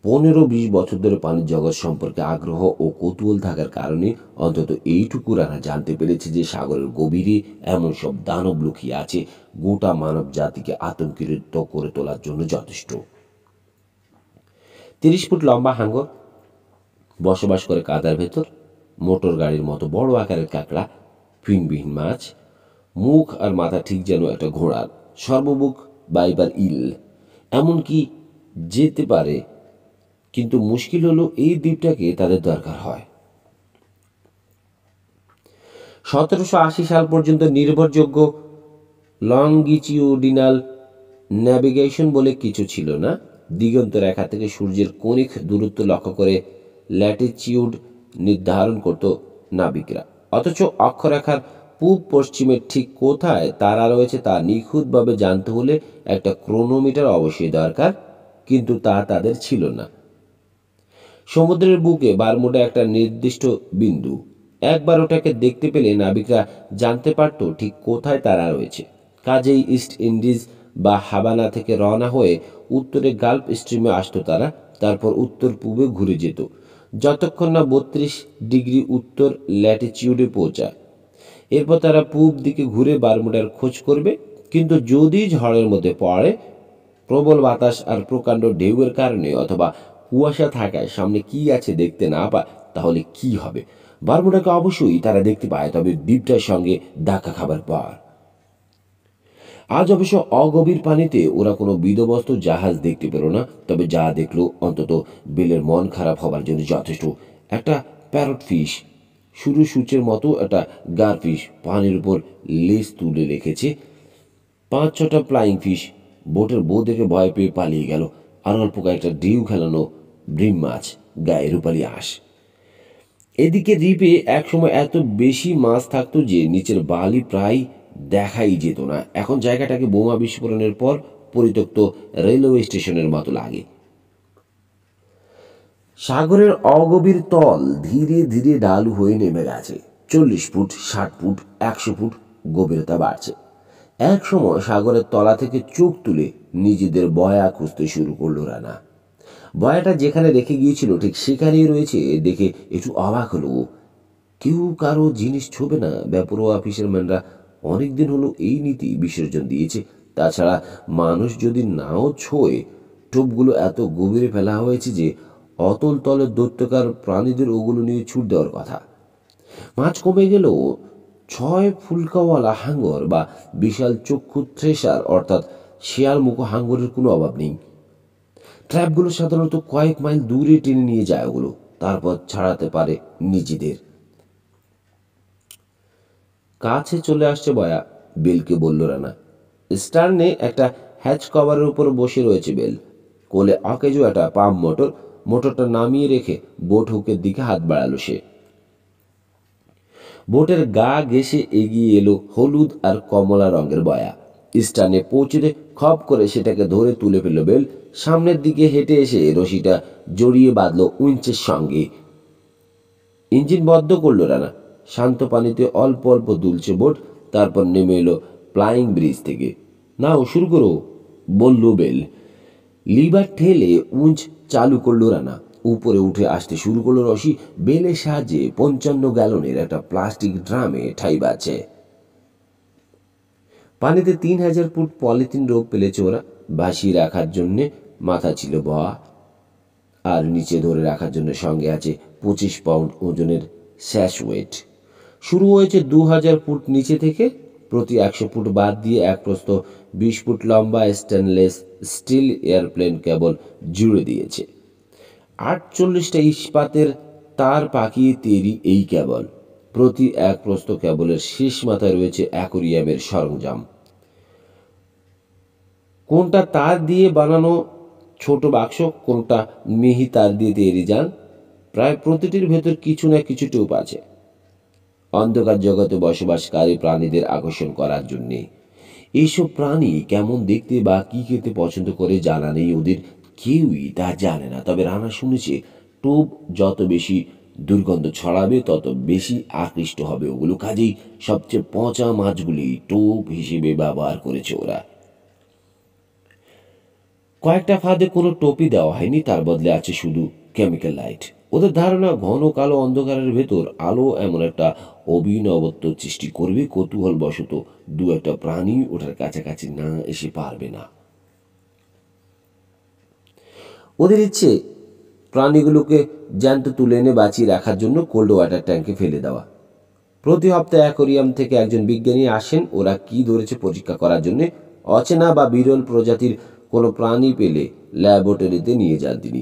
15-20 বছর ধরে পানির জগৎ সম্পর্কে আগ্রহ ও কৌতূহল থাকার কারণে অন্তত এইটুকু রানা জানতে পেরেছে যে সাগরের গভীরে এমন সব দানব লুকিয়ে আছে গোটা মানব জাতিকে আতঙ্কিত করে তোলার জন্য যথেষ্ট। 30 ফুট লম্বা হাঙ্গর বসবাস করে কাদার ভেতর। মোটর গাড়ির মতো বড় আকারের কাঁকড়া, ফিনবিহীন মাছ, মুখ আর মাথা ঠিক যেন একটা ঘোড়ার। সর্বমুখ বাইবার ইল এমনকি যেতে পারে, কিন্তু মুশকিল হলো এই দ্বীপটাকে তাদের দরকার হয়। 1780 সাল পর্যন্ত নির্ভরযোগ্য লংগিটিউডিনাল ন্যাভিগেশন বলে কিছু ছিল না। দিগন্ত রেখা থেকে সূর্যের কৌণিক দূরত্ব লক্ষ্য করে ল্যাটিচিউড নির্ধারণ করত নাবিকরা। অথচ অক্ষরেখার পূব পশ্চিমের ঠিক কোথায় তারা রয়েছে তা নিখুঁতভাবে জানতে হলে একটা ক্রোনোমিটার অবশ্যই দরকার, কিন্তু তা তাদের ছিল না। সমুদ্রের বুকে বারমুডা একটা নির্দিষ্ট বিন্দু। একবার ওটাকে দেখতে পেলে নাবিকরা জানতে পারত ঠিক কোথায় তারা রয়েছে। কাজেই ইস্ট ইন্ডিজ বা হাভানা থেকে রওনা হয়ে উত্তরে গালফ স্ট্রিমে আসতো তারা, তারপর উত্তর পূবে ঘুরে যেত, যতক্ষণ না 32 ডিগ্রি উত্তর ল্যাটিচিউডে পৌঁছায়। এরপর তারা পূব দিকে ঘুরে বারমুডার খোঁজ করবে। কিন্তু যদি ঝড়ের মধ্যে পড়ে, প্রবল বাতাস আর প্রকাণ্ড ঢেউয়ের কারণে অথবা কুয়াশা থাকায় সামনে কি আছে দেখতে না পায়, তাহলে কি হবে? বারমুডাকে অবশ্যই তারা দেখতে পায়, তবে দ্বীপটার সঙ্গে ধাক্কা খাবার পর। আজ অবশ্য অগভীর পানিতে ওরা কোনো বিধ্বস্ত জাহাজ দেখতে পেল না, তবে যা দেখলো অন্তত বেলের মন খারাপ হবার জন্য যথেষ্ট। একটা প্যারট ফিশ, শুরু সূচের মতো একটা গারফিশ পানির উপর লেজ তুলে রেখেছে। 5-6টা ফ্লাইং ফিশ বোটের বউ দেখে ভয় পেয়ে পালিয়ে গেল। আর অল্প কয়েকটা ঢেউ খেলানো ব্রিম মাছ, গায়ে রূপালি আঁশ। এদিকে দ্বীপে একসময় এত বেশি মাছ থাকতো যে নিচের বালি প্রায় দেখাই যেত না। এখন জায়গাটাকে বোমা বিস্ফোরণের পর পরিত্যক্ত রেলওয়ে স্টেশনের মতো লাগে। সাগরের অগভীর তল ধীরে ধীরে ঢালু হয়ে নেমে গেছে। 40 ফুট, 60 ফুট, 100 ফুট গভীরতা বাড়ছে। এক সময় সাগরের তলা থেকে চোখ তুলে নিজেদের বয়া খুঁজতে শুরু করল রানা। বয়াটা যেখানে রেখে গিয়েছিল ঠিক সেখানেই রয়েছে দেখে একটু অবাক হলো। কেউ কারো জিনিস ছোবে না। বেপরোয়া ফিশারম্যানরা অনেকদিন হলো এই নীতি বিসর্জন দিয়েছে। তাছাড়া মানুষ যদি নাও ছোঁয়, টোপগুলো এত গভীরে ফেলা হয়েছে যে অতল তলের দৈত্যকার প্রাণীদের ওগুলো নিয়ে ছুট দেওয়ার কথা। মাছ কমে গেলেও 6 ফুলকাওয়ালা হাঙ্গর বা বিশাল চক্ষু থ্রেশার অর্থাৎ শেয়াল মুখ হাঙ্গরের কোনো অভাব নেই। ট্র্যাপগুলো সাধারণত কয়েক মাইল দূরে টেনে নিয়ে যায় ওগুলো, তারপর ছাড়াতে পারে নিজেদের। কাছে চলে আসছে বয়া, বেলকে বলল রানা। স্টার্নে একটা হ্যাচ কভারের উপর বসে রয়েছে বেল। কোলে অকেজো একটা পাম্প মোটর। মোটরটা নামিয়ে রেখে বোট হুকের দিকে হাত বাড়ালো সে। বোটের গা ঘেঁষে এগিয়ে এলো হলুদ আর কমলা রঙের বয়া। স্টার্নে পৌঁছতে খপ করে সেটাকে ধরে তুলে ফেলল বেল। সামনের দিকে হেঁটে এসে রশিটা জড়িয়ে বাঁধল উইঞ্চের সঙ্গে। ইঞ্জিন বন্ধ করলো রানা। শান্ত পানিতে অল্প অল্প দুলছে বোট। তারপর নেমে এলো ফ্লাইং ব্রিজ থেকে। নাও শুরু করো, বলল বেল। লিভার ঠেলে উঞ্চ চালু করলো রানা। উপরে উঠে আসতে শুরু করলো রশি। বেলের সাহায্যে 55 গ্যালনের একটা প্লাস্টিক ড্রামে ঠাই বাজছে। পানিতে 3000 ফুট পলিথিন রোপ পেলেছে ওরা। ভাসিয়ে রাখার জন্যে মাথা ছিল বয়া, আর নিচে ধরে রাখার জন্য সঙ্গে আছে 25 পাউন্ড ওজনের স্যাশওয়েট। শুরু হয়েছে 2000 ফুট নিচে থেকে। প্রতি 100 ফুট বাদ দিয়ে এক প্রস্থ 20 ফুট লম্বা স্টেনলেস স্টিল এয়ারপ্লেন কেবল জুড়ে দিয়েছে। 48টা ইস্পাতের তার পাকিয়ে তৈরি এই কেবল। প্রতি এক প্রস্থ কেবলের শেষ মাথায় রয়েছে অ্যাকোরিয়ামের সরঞ্জাম। কোনটা তার দিয়ে বানানো ছোট বাক্স, কোনটা মিহি তার দিয়ে তৈরি যান। প্রায় প্রতিটির ভেতর কিছু না কিছু টোপ আছে, অন্ধকার জগতে বসবাসকারী প্রাণীদের আকর্ষণ করার জন্যে। এইসব প্রাণী কেমন দেখতে বা কি খেতে পছন্দ করে জানা নেই ওদের, কেউই তা জানে না। তবে রানা শুনেছে টোপ যত বেশি দুর্গন্ধ ছড়াবে তত বেশি আকৃষ্ট হবে ওগুলো। কাজেই সবচেয়ে পচা মাছগুলি টোপ হিসেবে ব্যবহার করেছে ওরা। কয়েকটা ফাঁদে কোনো টোপই দেওয়া হয়নি, তার বদলে আছে শুধু কেমিক্যাল লাইট। ওদের ধারণা ঘন কালো অন্ধকারের ভেতর আলো এমন একটা অভিনবত্ব সৃষ্টি করবে কৌতূহলবশত দু একটা প্রাণী ওটার কাছাকাছি না এসে পারবে না। ওদের ইচ্ছে প্রাণীগুলোকে জ্যান্ত তুলে এনে বাঁচিয়ে রাখার জন্য কোল্ড ওয়াটার ট্যাঙ্কে ফেলে দেওয়া। প্রতি সপ্তাহে অ্যাকোরিয়াম থেকে একজন বিজ্ঞানী আসেন ওরা কি ধরেছে পরীক্ষা করার জন্য। অচেনা বা বিরল প্রজাতির কোনো প্রাণী পেলে ল্যাবরেটরিতে নিয়ে যান তিনি।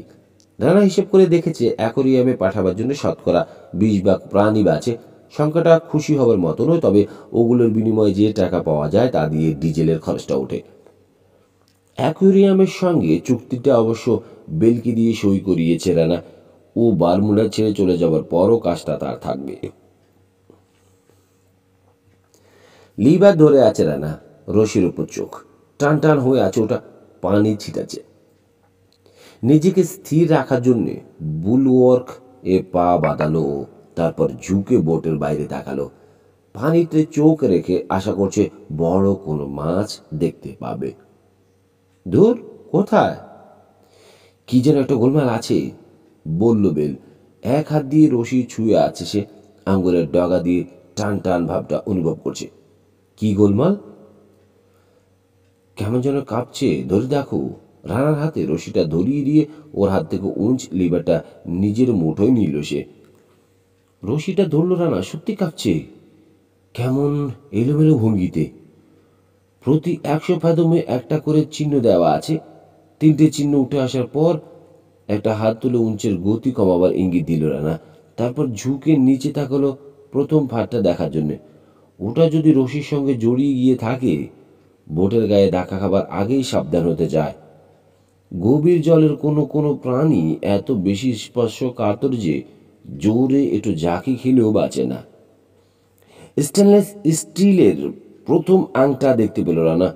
রানা হিসেব করে দেখেছে অ্যাকোরিয়ামে পাঠাবার জন্য শতকরা 20 ভাগ প্রাণী বাঁচে। সংখ্যাটা খুশি হবার মতো নয়, তবে ওগুলোর বিনিময়ে যে টাকা পাওয়া যায় তা দিয়ে ডিজেলের খরচটা ওঠে। অ্যাকোরিয়ামের সঙ্গে চুক্তিটা অবশ্য বেলকে দিয়ে সই করিয়েছে রানা। ও বারমুডা ছেড়ে চলে যাবার পরও কাজটা তার থাকবে। লিভার ধরে আছে রানা, রশির উপর চোখ টান টান হয়ে আছে, ওটা পানি ছিটাচ্ছে। নিজেকে স্থির রাখার জন্যে বুলওয়ার্ক এ পা বাঁধালো। তারপর ঝুঁকে বোটের বাইরে তাকালো। পানিতে চোখ রেখে আশা করছে বড় কোনো মাছ দেখতে পাবে। ধুর, কোথায়? কি যেন একটা গোলমাল আছে, বলল বেল। এক হাত দিয়ে রশি ছুঁয়ে আছে সে। আঙ্গুলের ডগা দিয়ে টান টান ভাবটা অনুভব করছে। কি গোলমাল? কেমন যেন কাঁপছে, ধরে দেখো। রানার হাতে রশিটা ধরিয়ে দিয়ে ওর হাত থেকে উঞ্চ লিভারটা নিজের মুঠোয় নিল সে। রশিটা ধরল রানা, সত্যি কাঁপছে, কেমন এলোমেলো ভঙ্গিতে। প্রতি 100 ফাদমে একটা করে চিহ্ন দেওয়া আছে। 3টে চিহ্ন উঠে আসার পর একটা হাত তুলে উঞ্চের গতি কমাবার ইঙ্গিত দিল রানা। তারপর ঝুঁকে নিচে তাকালো প্রথম ফাঁদটা দেখার জন্যে। ওটা যদি রশির সঙ্গে জড়িয়ে গিয়ে থাকে, বোটের গায়ে ধাক্কা খাবার আগেই সাবধান হতে যায়। গভীর জলের কোনো কোনো প্রাণী এত বেশি স্পর্শ কাতর যে জোরে একটু ঝাঁকি খেলেও বাঁচে না। স্টেনলেস স্টিলের প্রথম আংটা দেখতে পেল রানা।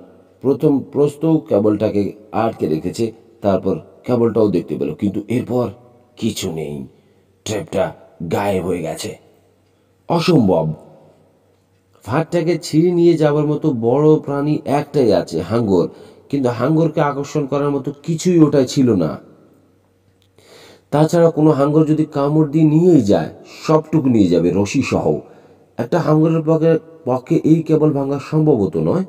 প্রথম প্রস্থ কেবলটাকে আটকে রেখেছে, তারপর কেবলটাও দেখতে পেল, কিন্তু এরপর কিছু নেই। ট্র্যাপটা গায়েব হয়ে গেছে। অসম্ভব। ফাঁদটাকে ছিঁড়ে নিয়ে যাবার মতো বড় প্রাণী একটাই আছে, হাঙ্গর। কিন্তু হাঙ্গরকে আকর্ষণ করার মতো কিছুই ওটাই ছিল না। তাছাড়া কোনো হাঙ্গর যদি কামড় দিয়ে নিয়েই যায়, সবটুকু নিয়ে যাবে রশি সহ। একটা হাঙ্গরের পক্ষে এই কেবল ভাঙা সম্ভবত নয়।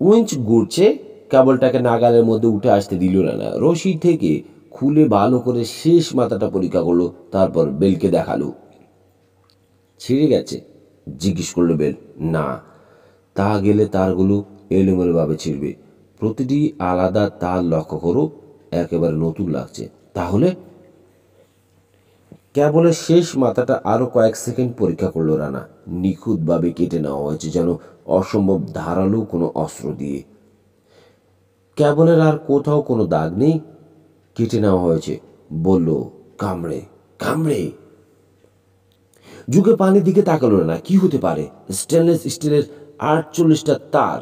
উইঞ্চ ঘুরছে, কেবলটাকে নাগালের মধ্যে উঠে আসতে দিল না। রশি থেকে খুলে ভালো করে শেষ মাথাটা পরীক্ষা করলো, তারপর বেলকে দেখালো। ছিঁড়ে গেছে? জিজ্ঞেস করলো বেল। না, তা গেলে তারগুলো এলোমেলোভাবে ছিঁড়বে। প্রতিটি আলাদা তার লক্ষ্য করো, একেবারে নতুন লাগছে। তাহলে কেবলের শেষ মাথাটা আরো কয়েক সেকেন্ড পরীক্ষা করলো রানা। নিখুঁতভাবে কেটে নেওয়া হয়েছে, যেন অসম্ভব ধারালো কোনো অস্ত্র দিয়ে। কেবলের আর কোথাও কোনো দাগ নেই, কেটে নেওয়া হয়েছে। বলল, কামড়ে কামড়ে। যুগে পানির দিকে তাকালো না। কি হতে পারে? স্টেনলেস স্টিলের 48টা তার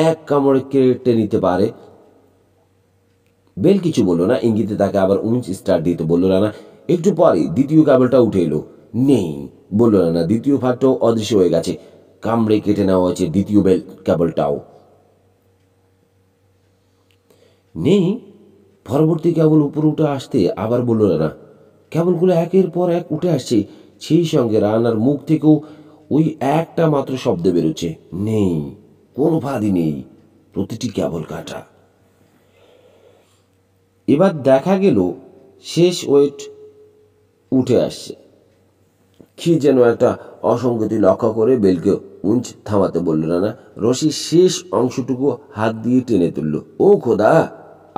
এক কামড়ে কেটে নিতে পারে? বেল কিছু বললো না। ইঙ্গিতে তাকে আবার উইঞ্চ স্টার্ট দিতে বললো রানা। একটু পরে দ্বিতীয় কেবলটা উঠে এলো। নেই, বললো রানা। দ্বিতীয় ফাটটাও অদৃশ্য হয়ে গেছে। কামড়ে কেটে নেওয়া হয়েছে দ্বিতীয় বেল কেবলটাও। নেই। পরবর্তী কেবল উপরে উঠে আসতে আবার বলল রানা। কেবলগুলো একের পর এক উঠে আসছে, সেই সঙ্গে রানার মুখ থেকেও ওই একটা মাত্র শব্দ বেরোচ্ছে, নেই, কোনো ফাঁদি নেই, প্রতিটি কেবল কাটা। এবার দেখা গেল শেষ ওয়েট উঠে আসছে। কি যেন একটা অসঙ্গতি লক্ষ্য করে বেলকে উঞ্চ থামাতে বলল রানা। রশির শেষ অংশটুকু হাত দিয়ে টেনে তুলল। ও খোদা!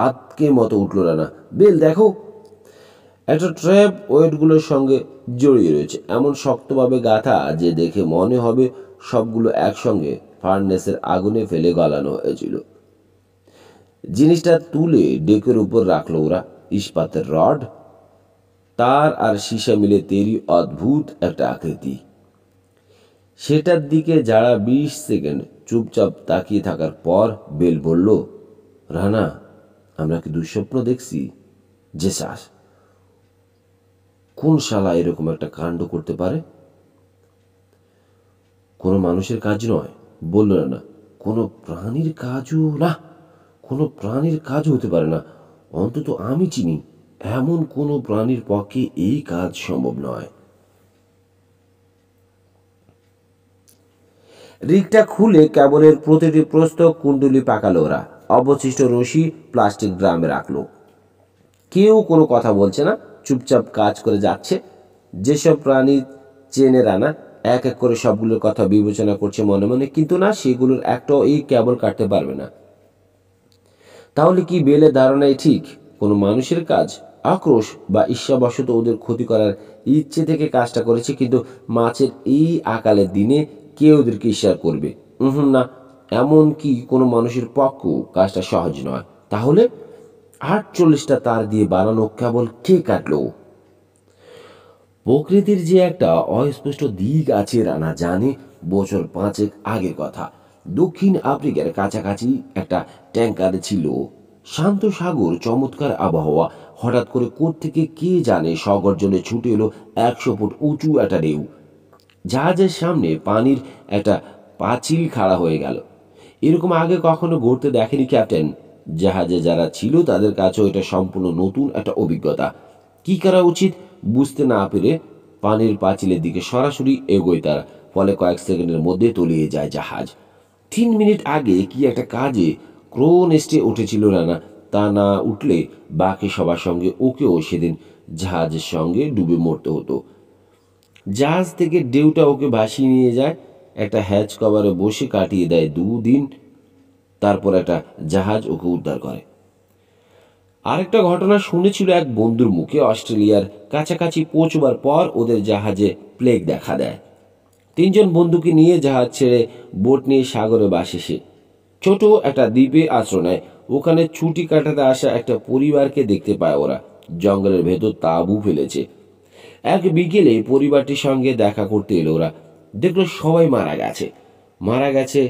আতকে মতো উঠল রানা। বেল দেখো, একটা ট্র্যাপ ওয়েটগুলোর সঙ্গে জড়িয়ে রয়েছে, এমন শক্তভাবে গাঁথা যে দেখে মনে হবে সবগুলো একসঙ্গে ফার্নেসের আগুনে ফেলে গলানো হয়েছিল। জিনিসটা তুলে ডেকের উপর রাখলো ওরা। ইস্পাতের রড, তার আর সীসা মিলে তৈরি অদ্ভুত একটা আকৃতি। সেটার দিকে যারা 20 সেকেন্ড চুপচাপ তাকিয়ে থাকার পর বেল বলল, রানা, আমরা কি দুঃস্বপ্ন দেখছি? যে শ্বাস, কোন শালা এরকম একটা কাণ্ড করতে পারে? কোনো মানুষের কাজ নয়, বলল না। কোনো প্রাণীর কাজও না, কোনো প্রাণীর কাজও হতে পারে না। অন্তত আমি চিনি এমন কোনো প্রাণীর পক্ষে এই কাজ সম্ভব নয়। রিগটা খুলে কেবলের প্রতিটি প্রস্থ কুণ্ডলি পাকালো ওরা। অবশিষ্ট রশি প্লাস্টিক ড্রামে রাখলো। কেউ কোনো কথা বলছে না, চুপচাপ কাজ করে যাচ্ছে। যেসব প্রাণী চেনে রানা এক এক করে সবগুলোর কথা বিবেচনা করছে মনে মনে, কিন্তু না, সেগুলোর একটাও এই কেবল কাটতে পারবে না। তাহলে কি বেলের ধারণাই ঠিক? কোনো মানুষের কাজ? আক্রোশ বা ঈর্ষাবশত ওদের ক্ষতি করার ইচ্ছে থেকে কাজটা করেছে, কিন্তু মাছের এই আকালের দিনে কে ওদেরকে ঈর্ষা করবে? না, এমন কি কোনো মানুষের পক্ষেও কাজটা সহজ নয়। তাহলে 48টা তার দিয়ে বানানো কেবল কে কাটলো? প্রকৃতির যে একটা অস্পষ্ট দিক আছে রানা জানে। বছর 5 আগের কথা। দক্ষিণ আফ্রিকার কাছাকাছি একটা ট্যাঙ্কারে ছিল। শান্ত সাগর, চমৎকার আবহাওয়া। হঠাৎ করে কোত্থেকে কে জানে সগর্জনে ছুটে এলো 100 ফুট উঁচু একটা ঢেউ। জাহাজের সামনে পানির একটা পাঁচিল খাড়া হয়ে গেল। এরকম আগে কখনো ঘটতে দেখেনি ক্যাপ্টেন। জাহাজে যারা ছিল তাদের কাছেও এটা সম্পূর্ণ নতুন একটা অভিজ্ঞতা। কি করা উচিত বুঝতে না পেরে পানির পাঁচিলের দিকে সরাসরি এগোয় তারা। ফলে কয়েক সেকেন্ডের মধ্যে তলিয়ে যায় জাহাজ। 3 মিনিট আগে কি একটা কাজে ক্রো নেস্টে উঠেছিল রানা। তা না উঠলে বাকি সবার সঙ্গে ওকেও সেদিন জাহাজের সঙ্গে ডুবে মরতে হতো। জাহাজ থেকে ঢেউটা ওকে ভাসিয়ে নিয়ে যায়। একটা হ্যাচ কভারে বসে কাটিয়ে দেয় 2 দিন। তারপর একটা জাহাজ ওকে উদ্ধার করে। আরেকটা ঘটনা শুনেছিল এক বন্ধুর মুখে। অস্ট্রেলিয়ার কাছাকাছি পৌঁছবার পর ওদের জাহাজে প্লেগ দেখা দেয়। 3 জন বন্ধুকে নিয়ে জাহাজ ছেড়ে বোট নিয়ে সাগরে বাসে সে। ছোট একটা দ্বীপে আশ্রয় নেয়। ওখানে ছুটি কাটাতে আসা একটা পরিবারকে দেখতে পায় ওরা। জঙ্গলের ভেতর তাঁবু ফেলেছে। এক বিকেলে পরিবারটির সঙ্গে দেখা করতে এলো ওরা। দেখলো সবাই মারা গেছে। মারা গেছে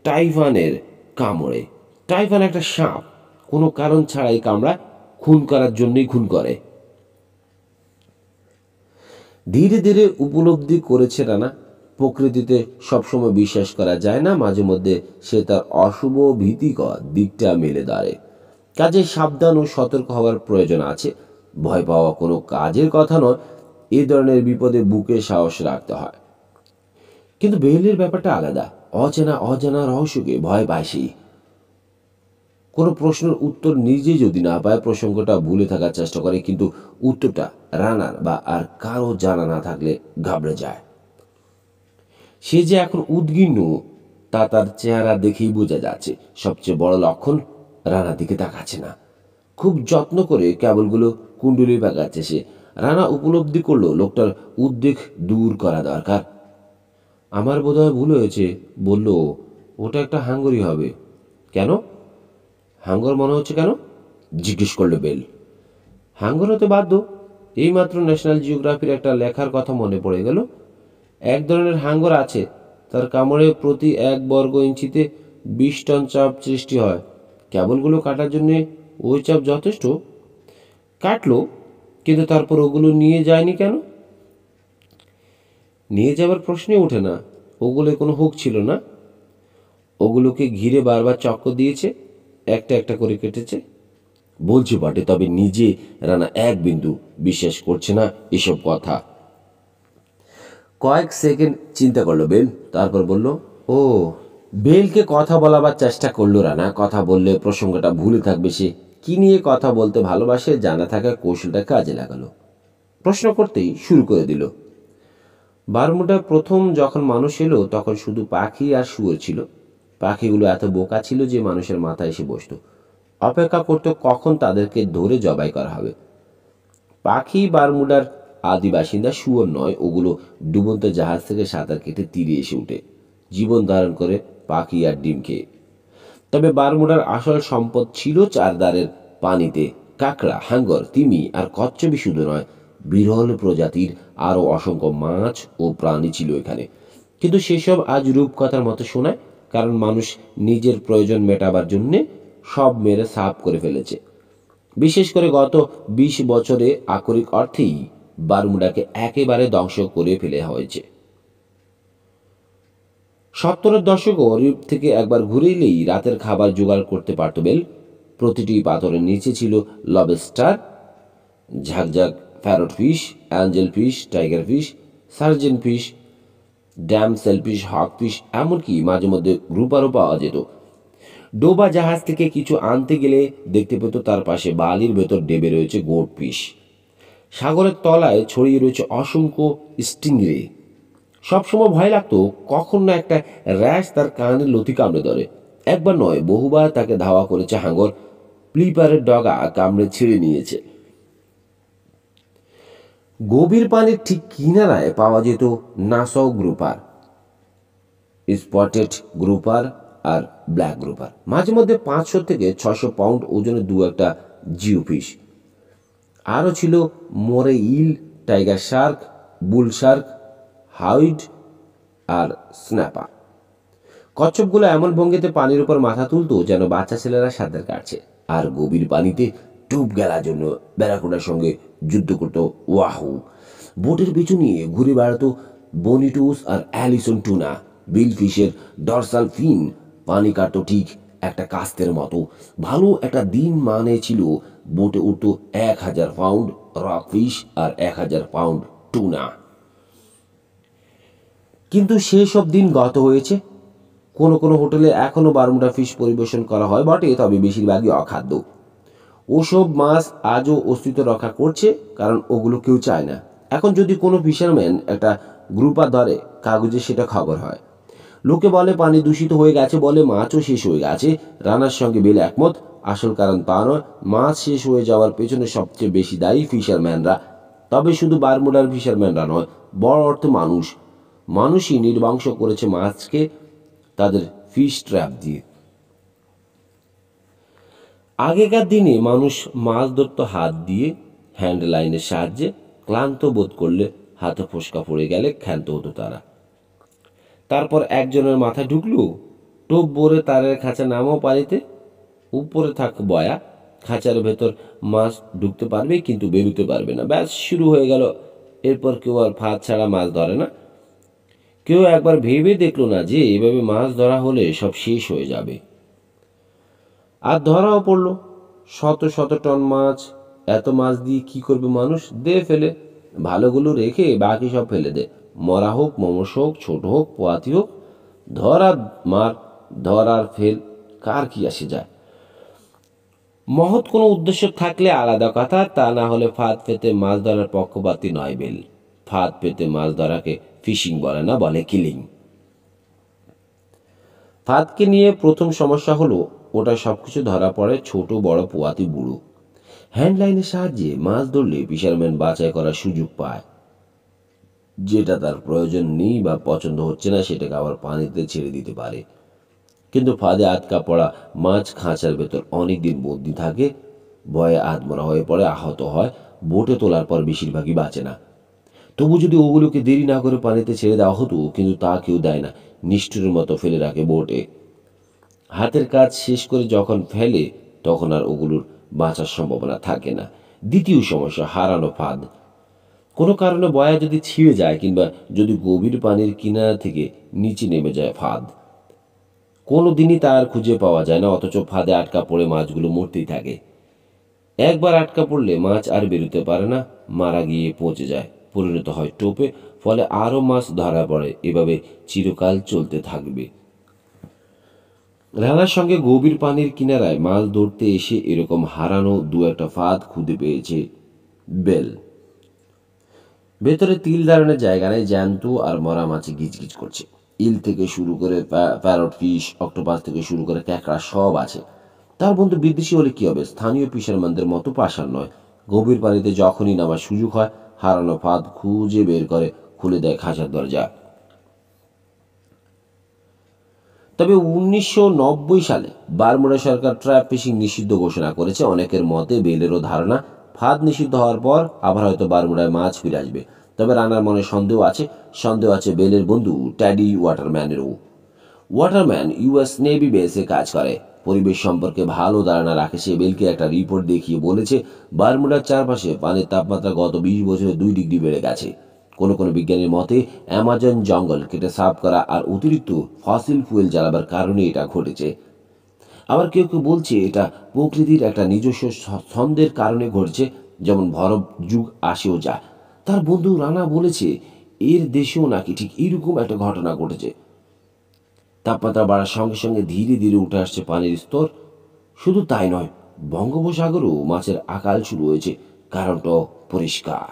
টাইফানের কামড়ে। টাইফান একটা সাপ, কোনো কারণ ছাড়াই কামড়ায়, খুন করার জন্যই খুন করে। ধীরে ধীরে উপলব্ধি করেছে রানা, প্রকৃতিতে সবসময় বিশ্বাস করা যায় না। মাঝে মধ্যে সে তার অশুভ ভীতিকর দিকটা মেলে দাঁড়ে। কাজে সাবধান ও সতর্ক হওয়ার প্রয়োজন আছে। ভয় পাওয়া কোনো কাজের কথা নয়, এ ধরনের বিপদে বুকে সাহস রাখতে হয়। কিন্তু বেইলের ব্যাপারটা আলাদা। অচেনা অজানা রহস্যকে ভয় পায় সে। কোনো প্রশ্নের উত্তর নিজে যদি না পায় প্রসঙ্গটা ভুলে থাকার চেষ্টা করে, কিন্তু উত্তরটা রানার বা আর কারো জানা না থাকলে ঘাবড়ে যায়। সে যে এখন উদ্বিগ্ন তা তার চেহারা দেখেই বোঝা যাচ্ছে। সবচেয়ে বড় লক্ষণ, রানার দিকে তাকাচ্ছে না। খুব যত্ন করে কেবলগুলো কুণ্ডলি পাকাচ্ছে সে। রানা উপলব্ধি করলো লোকটার উদ্বেগ দূর করা দরকার। আমার বোধহয় ভুল হয়েছে, বলল। ওটা একটা হাঙ্গরি হবে। কেন? হাঙ্গর মনে হচ্ছে কেন? জিজ্ঞেস করলো বেল। হাঙ্গর হতে বাধ্য। এইমাত্র ন্যাশনাল জিওগ্রাফির একটা লেখার কথা মনে পড়ে গেল। এক ধরনের হাঙ্গর আছে, তার কামড়ে প্রতি 1 বর্গ ইঞ্চিতে 20 টন চাপ সৃষ্টি হয়। কেবলগুলো কাটার জন্যে ওই চাপ যথেষ্ট। কাটলো, কিন্তু তারপর ওগুলো নিয়ে যায়নি কেন? নিয়ে যাবার প্রশ্নই ওঠে না। ওগুলো কোনো হুক ছিল না। ওগুলোকে ঘিরে বারবার চক্কর দিয়েছে, একটা একটা করে কেটেছে। বলছি বটে, তবে নিজে রানা এক বিন্দু বিশ্বাস করছে না এসব কথা। কয়েক সেকেন্ড চিন্তা করলো বেল, তারপর বলল, ও। বেলকে কথা বলাবার চেষ্টা করলো রানা। কথা বললে প্রসঙ্গটা ভুলে থাকবে সে। কি নিয়ে কথা বলতে ভালোবাসে জানা থাকা কৌশলটা কাজে লাগালো। প্রশ্ন করতেই শুরু করে দিল। বারমুডা প্রথম যখন মানুষ এলো তখন শুধু পাখি আর শুয়োর ছিল। পাখিগুলো এত বোকা ছিল যে মানুষের মাথায় এসে বসত, অপেক্ষা করত কখন তাদেরকে ধরে জবাই করা হবে। পাখি বারমুডার আদি বাসিন্দা, শুয়োর নয়। ওগুলো ডুবন্ত জাহাজ থেকে সাঁতার কেটে তীরে এসে উঠে জীবন ধারণ করে পাখি আর ডিম খেয়ে। তবে বারমুডার আসল সম্পদ ছিল চারদারের পানিতে কাঁকড়া, হাঙ্গর, তিমি আর কচ্ছপই শুধু নয়, বিরল প্রজাতির আরও অসংখ্য মাছ ও প্রাণী ছিল এখানে। কিন্তু সেসব আজ রূপকথার মতো শোনায়, কারণ মানুষ নিজের প্রয়োজন মেটাবার জন্যে সব মেরে সাফ করে ফেলেছে। বিশেষ করে গত 20 বছরে আকরিক অর্থেই বারমুডাকে একেবারে ধ্বংস করে ফেলে হয়েছে। 70-এর দশকও রিপ থেকে একবার ঘুরে এলেই রাতের খাবার জোগাড় করতে পারত বেল। প্রতিটি পাথরের নিচে ছিল লবস্টার, ঝাকঝাক parrot fish, angel fish, tiger fish, surgeon fish, damselfish, hawk fish, এমনকি মাঝে মধ্যে গ্রুপারও পাওয়া যেত। ডোবা জাহাজ থেকে কিছু আনতে গেলে দেখতে পেত তার পাশে বালির ভেতর ডেবে রয়েছে গোট ফিশ। সাগরের তলায় ছড়িয়ে রয়েছে অসংখ্য স্টিংরে। সবসময় ভয় লাগতো কখন না একটা র্যাশ তার কানে লতি কামড়ে ধরে। একবার নয়, বহুবার তাকে ধাওয়া করেছে হাঙ্গর। প্লিপারের ডগা কামড়ে ছিঁড়ে নিয়েছে। গভীর পানির ঠিক কিনারায় পাওয়া যেত নাসাউ গ্রুপার, স্পটেড গ্রুপার আর ব্ল্যাক গ্রুপার। মাঝে মধ্যে 500 থেকে 600 পাউন্ড ওজনের দু একটা জিও ফিশ। আরও ছিল মোরে ইল, টাইগার শার্ক, বুল শার্ক, হাউইড আর স্ন্যাপার। কচ্ছপগুলো এমন ভঙ্গিতে পানির উপর মাথা তুলতো যেন বাচ্চা ছেলেরা সাঁতার কাটছে। আর গভীর পানিতে ডুব গেলার জন্য ব্যারাকুডার সঙ্গে যুদ্ধ করত ওয়াহু। বোটের পিছু নিয়ে ঘুরে বেড়াতো বনিটুস আর অ্যালিসন টুনা। বিল ফিশের ডরসাল ফিন পানি কাটতো ঠিক একটা কাস্তের মতো। ভালো একটা দিন মানে ছিল বোটে উঠত 1000 পাউন্ড রক ফিশ আর 1000 পাউন্ড টুনা। কিন্তু সেসব দিন গত হয়েছে। কোনো কোনো হোটেলে এখনও বারমুডা ফিশ পরিবেশন করা হয় বটে, তবে বেশিরভাগই অখাদ্য। ওসব মাছ আজও অস্তিত্ব রক্ষা করছে, কারণ ওগুলো কেউ চায় না। এখন যদি কোনো ফিশারম্যান একটা গ্রুপার ধরে, কাগজে সেটা খবর হয়। লোকে বলে পানি দূষিত হয়ে গেছে, বলে মাছও শেষ হয়ে গেছে। রানার সঙ্গে বেল একমত। আসল কারণ তা নয়, মাছ শেষ হয়ে যাওয়ার পেছনে সবচেয়ে বেশি দায়ী ফিশারম্যানরা। তবে শুধু বারমুডার ফিশারম্যানরা নয়, বড় অর্থে মানুষ। মানুষই নির্বংশ করেছে মাছকে তাদের ফিশ ট্র্যাপ দিয়ে। আগেকার দিনে মানুষ মাছ ধরত হাত দিয়ে, হ্যান্ড লাইনের সাহায্যে। ক্লান্ত বোধ করলে, হাতে ফোসকা পড়ে গেলে ক্ষান্ত হতো তারা। তারপর একজনের মাথায় ঢুকলো, টোপ ভরে তারের খাঁচা নামাও পানিতে, উপরে থাক বয়া। খাঁচার ভেতর মাছ ঢুকতে পারবে কিন্তু বেরোতে পারবে না। ব্যাস, শুরু হয়ে গেল। এরপর কেউ আর ফাঁদ ছাড়া মাছ ধরে না। কেউ একবার ভেবে দেখলো না যে এভাবে মাছ ধরা হলে সব শেষ হয়ে যাবে। আর ধরাও পড়ল। শত শত টন মাছ এত মাছ দিয়ে কি করবে মানুষ? দে ফেলে, ভালোগুলো রেখে বাকি সব ফেলে দে। মরা হোক, মমস হোক, ছোট হোক, পোয়াতি হোক, ধর আর মার, ধর আর ফেল, কার কি আসে যায়? মহৎ কোনো উদ্দেশ্য থাকলে আলাদা কথা, তা না হলে ফাঁদ পেতে মাছ ধরার পক্ষপাতী নয় বেল। ফাঁদ পেতে মাছ ধরাকে ফিশিং বলে না, বলে কিলিং। ফাঁদকে নিয়ে প্রথম সমস্যা হলো ওটা সবকিছু ধরা পড়ে, ছোট বড়, পোয়াতি বুড়ো। হ্যান্ডলাইনের সাহায্যে মাছ ধরলে ফিশারম্যান বাছাই করার সুযোগ পায়। যেটা তার প্রয়োজন নেই বা পছন্দ হচ্ছে না সেটাকে আবার পানিতে ছেড়ে দিতে পারে। কিন্তু ফাঁদে আটকা পড়া মাছ খাঁচার ভেতর অনেক দিন বন্দি থাকে, ভয়ে আধমরা হয়ে পড়ে, আহত হয়। বোটে তোলার পর বেশিরভাগই বাঁচে না। তবু যদি ওগুলোকে দেরি না করে পানিতে ছেড়ে দেওয়া হতো, কিন্তু তা কেউ দেয় না, নিষ্ঠুরের মতো ফেলে রাখে বোটে। হাতের কাজ শেষ করে যখন ফেলে তখন আর ওগুলোর বাঁচার সম্ভাবনা থাকে না। দ্বিতীয় সমস্যা, হারানো ফাঁদ। কোনো কারণে বয়া যদি ছিঁড়ে যায় কিংবা যদি গভীর পানির কিনারা থেকে নিচে নেমে যায় ফাঁদ, কোনো দিনই তার খুঁজে পাওয়া যায় না, অথচ ফাঁদে আটকা পড়ে মাছগুলো মরতেই থাকে। একবার আটকা পড়লে মাছ আর বেরোতে পারে না, মারা গিয়ে পচে যায়, পরিণত হয় টোপে, ফলে আরও মাছ ধরা পড়ে। এভাবে চিরকাল চলতে থাকবে। রানার সঙ্গে গভীর পানির কিনারায় মাছ ধরতে এসে এরকম হারানো দু একটা ফাঁদ খুঁজে পেয়েছে বেল। ভেতরে তিল ধারণের জায়গা নেই, জ্যান্ত আর মরা মাছে গিজগিজ করছে। ইল থেকে শুরু করে প্যারট ফিশ, অক্টোপাস থেকে শুরু করে ক্যাকড়া সব আছে। তার বন্ধু বিদেশি হলে কি হবে? স্থানীয় ফিশারম্যানদের মতো পাষাণ নয়। গভীর পানিতে যখনই নামার সুযোগ হয় হারানো ফাঁদ খুঁজে বের করে খুলে দেয় খাঁচার দরজা। তবে 1990 সালে বারমুডা সরকার ট্র্যাপ ফিশিং নিষিদ্ধ ঘোষণা করেছে। অনেকের মতে, বেলেরও ধারণা, ফাঁদ নিষিদ্ধ হওয়ার পর আবার হয়তো বারমুডায় মাছ ফিরে আসবে। তবে রানার মনে সন্দেহ আছে বেলের বন্ধু ট্যাডি ওয়াটারম্যানেরও। ওয়াটারম্যান ইউএস নেভি বেসে কাজ করে, পরিবেশ সম্পর্কে ভালো ধারণা রাখে। সে বেলকে একটা রিপোর্ট দেখিয়ে বলেছে বারমুডার চারপাশে পানির তাপমাত্রা গত 20 বছরে 2 ডিগ্রি বেড়ে গেছে। কোনো কোনো বিজ্ঞানীর মতে অ্যামাজন জঙ্গল কেটে সাফ করা আর অতিরিক্ত ফসিল ফুয়েল জ্বালাবার কারণে এটা ঘটেছে। আবার কেউ কেউ বলছে এটা প্রকৃতির একটা নিজস্ব ছন্দের কারণে ঘটছে, যেমন বরফ যুগ আসেও যায়। তার বন্ধু রানা বলেছে এর দেশেও নাকি ঠিক এইরকম একটা ঘটনা ঘটেছে। তাপমাত্রা বাড়ার সঙ্গে সঙ্গে ধীরে ধীরে উঠে আসছে পানির স্তর। শুধু তাই নয়, বঙ্গোপসাগরেও মাছের আকাল শুরু হয়েছে। কারণটাও পরিষ্কার।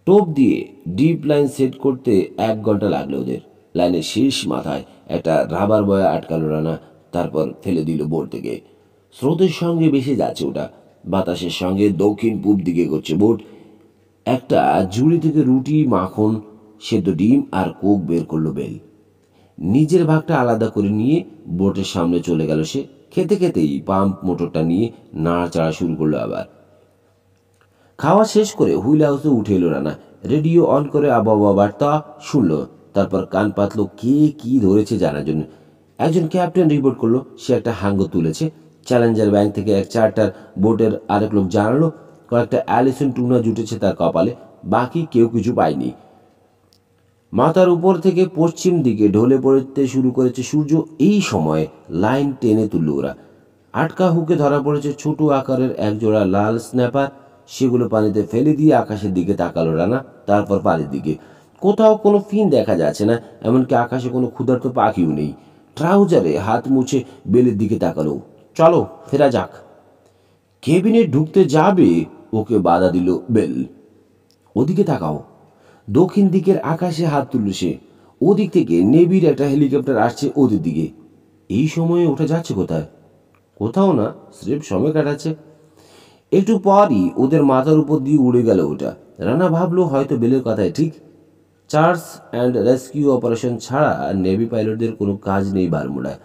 টোপ দিয়ে ডিপ লাইন সেট করতে 1 ঘন্টা লাগলো ওদের। লাইনের শেষ মাথায় একটা রাবার বয়া আটকালো রানা, তারপর ফেলে দিল বোট থেকে। স্রোতের সঙ্গে ভেসে যাচ্ছে ওটা, বাতাসের সঙ্গে দক্ষিণ পূব দিকে করছে বোট। একটা ঝুড়ি থেকে রুটি, মাখন, সেদ্ধ ডিম আর কোক বের করলো বেল। নিজের ভাগটা আলাদা করে নিয়ে বোটের সামনে চলে গেল সে। খেতে খেতেই পাম্প মোটরটা নিয়ে নাড়াচাড়া শুরু করলো আবার। খাওয়া শেষ করে হুইল হাউসে উঠে এলো রানা। রেডিও অন করে আবহাওয়া বার্তা শুনলো, তারপর কান পাতলো কে কি ধরেছে জানার জন্য। একজন ক্যাপ্টেন রিপোর্ট করলো সে একটা হাঙ্গর তুলেছে। চ্যালেঞ্জার ব্যাংক থেকে এক চার্টার বোটের আরেক লোক জানালো কয়েকটা অ্যালিসন টুনা জুটেছে তার কপালে। বাকি কেউ কিছু পায়নি। মাথার উপর থেকে পশ্চিম দিকে ঢলে পড়তে শুরু করেছে সূর্য। এই সময় লাইন টেনে তুলল ওরা। আটকা হুকে ধরা পড়েছে ছোট আকারের একজোড়া লাল স্ন্যাপার। সেগুলো পানিতে ফেলে দিয়ে আকাশের দিকে তাকালো রানা, তারপর পানির দিকে। কোথাও কোনো ফিন দেখা যাচ্ছে না, এমনকি আকাশে কোনো ক্ষুধার্ত পাখিও নেই। ট্রাউজারে হাত মুছে বেলের দিকে তাকালো। চলো ফেরা যাক। কেবিনে ঢুকতে যাবে ওকে বাধা দিল বেল। ওদিকে তাকাও। দক্ষিণ দিকের আকাশে হাত তুলল সে। ওদিক থেকে নেভির একটা হেলিকপ্টার আসছে ওদের দিকে। এই সময়ে ওটা যাচ্ছে কোথায়? কোথাও না, স্রেফ সময় কাটাচ্ছে। একটু পরই ওদের মাথার উপর দিয়ে উড়ে গেল ওটা। রানা ভাবলো হয়তো বেলের কথাই ঠিক। চার্জ অ্যান্ড রেস্কিউ অপারেশন ছাড়া নেভি পাইলটদের কোনো কাজ নেই বারমুডায়।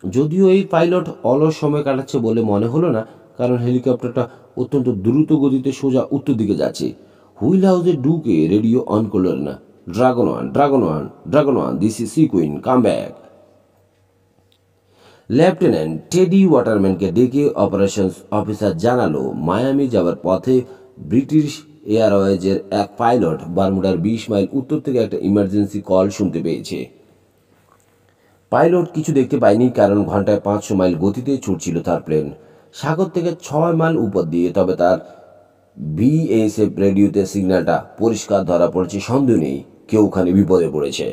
যদিও এই পাইলট অলস সময় কাটাচ্ছে বলে মনে হলো না, কারণ হেলিকপ্টারটা অত্যন্ত দ্রুত গতিতে সোজা উত্তর দিকে যাচ্ছে। হুইল হাউসে ঢুকে রেডিও অন করল না। Dragon one, dragon one, dragon one, this is C queen, come back. Lieutenant Teddy ওয়াটারম্যানকে ডেকে অপারেশনস অফিসার জানালো মায়ামি যাওয়ার পথে ব্রিটিশ এয়ারওয়েজের এক পাইলট বারমুডার 20 মাইল উত্তর থেকে একটা ইমার্জেন্সি কল শুনতে পেয়েছে। পাইলট কিছু দেখতে পায়নি, কারণ ঘন্টায় 500 মাইল গতিতে ছুটছিল তার প্লেন। সাগর থেকে 6 মাইল উপর দিয়ে। তবে তার বিএসএফ রেডিওতে সিগন্যালটা পরিষ্কার ধরা পড়েছে, সন্দেহ নেই কেউ ওখানে বিপদে পড়েছে।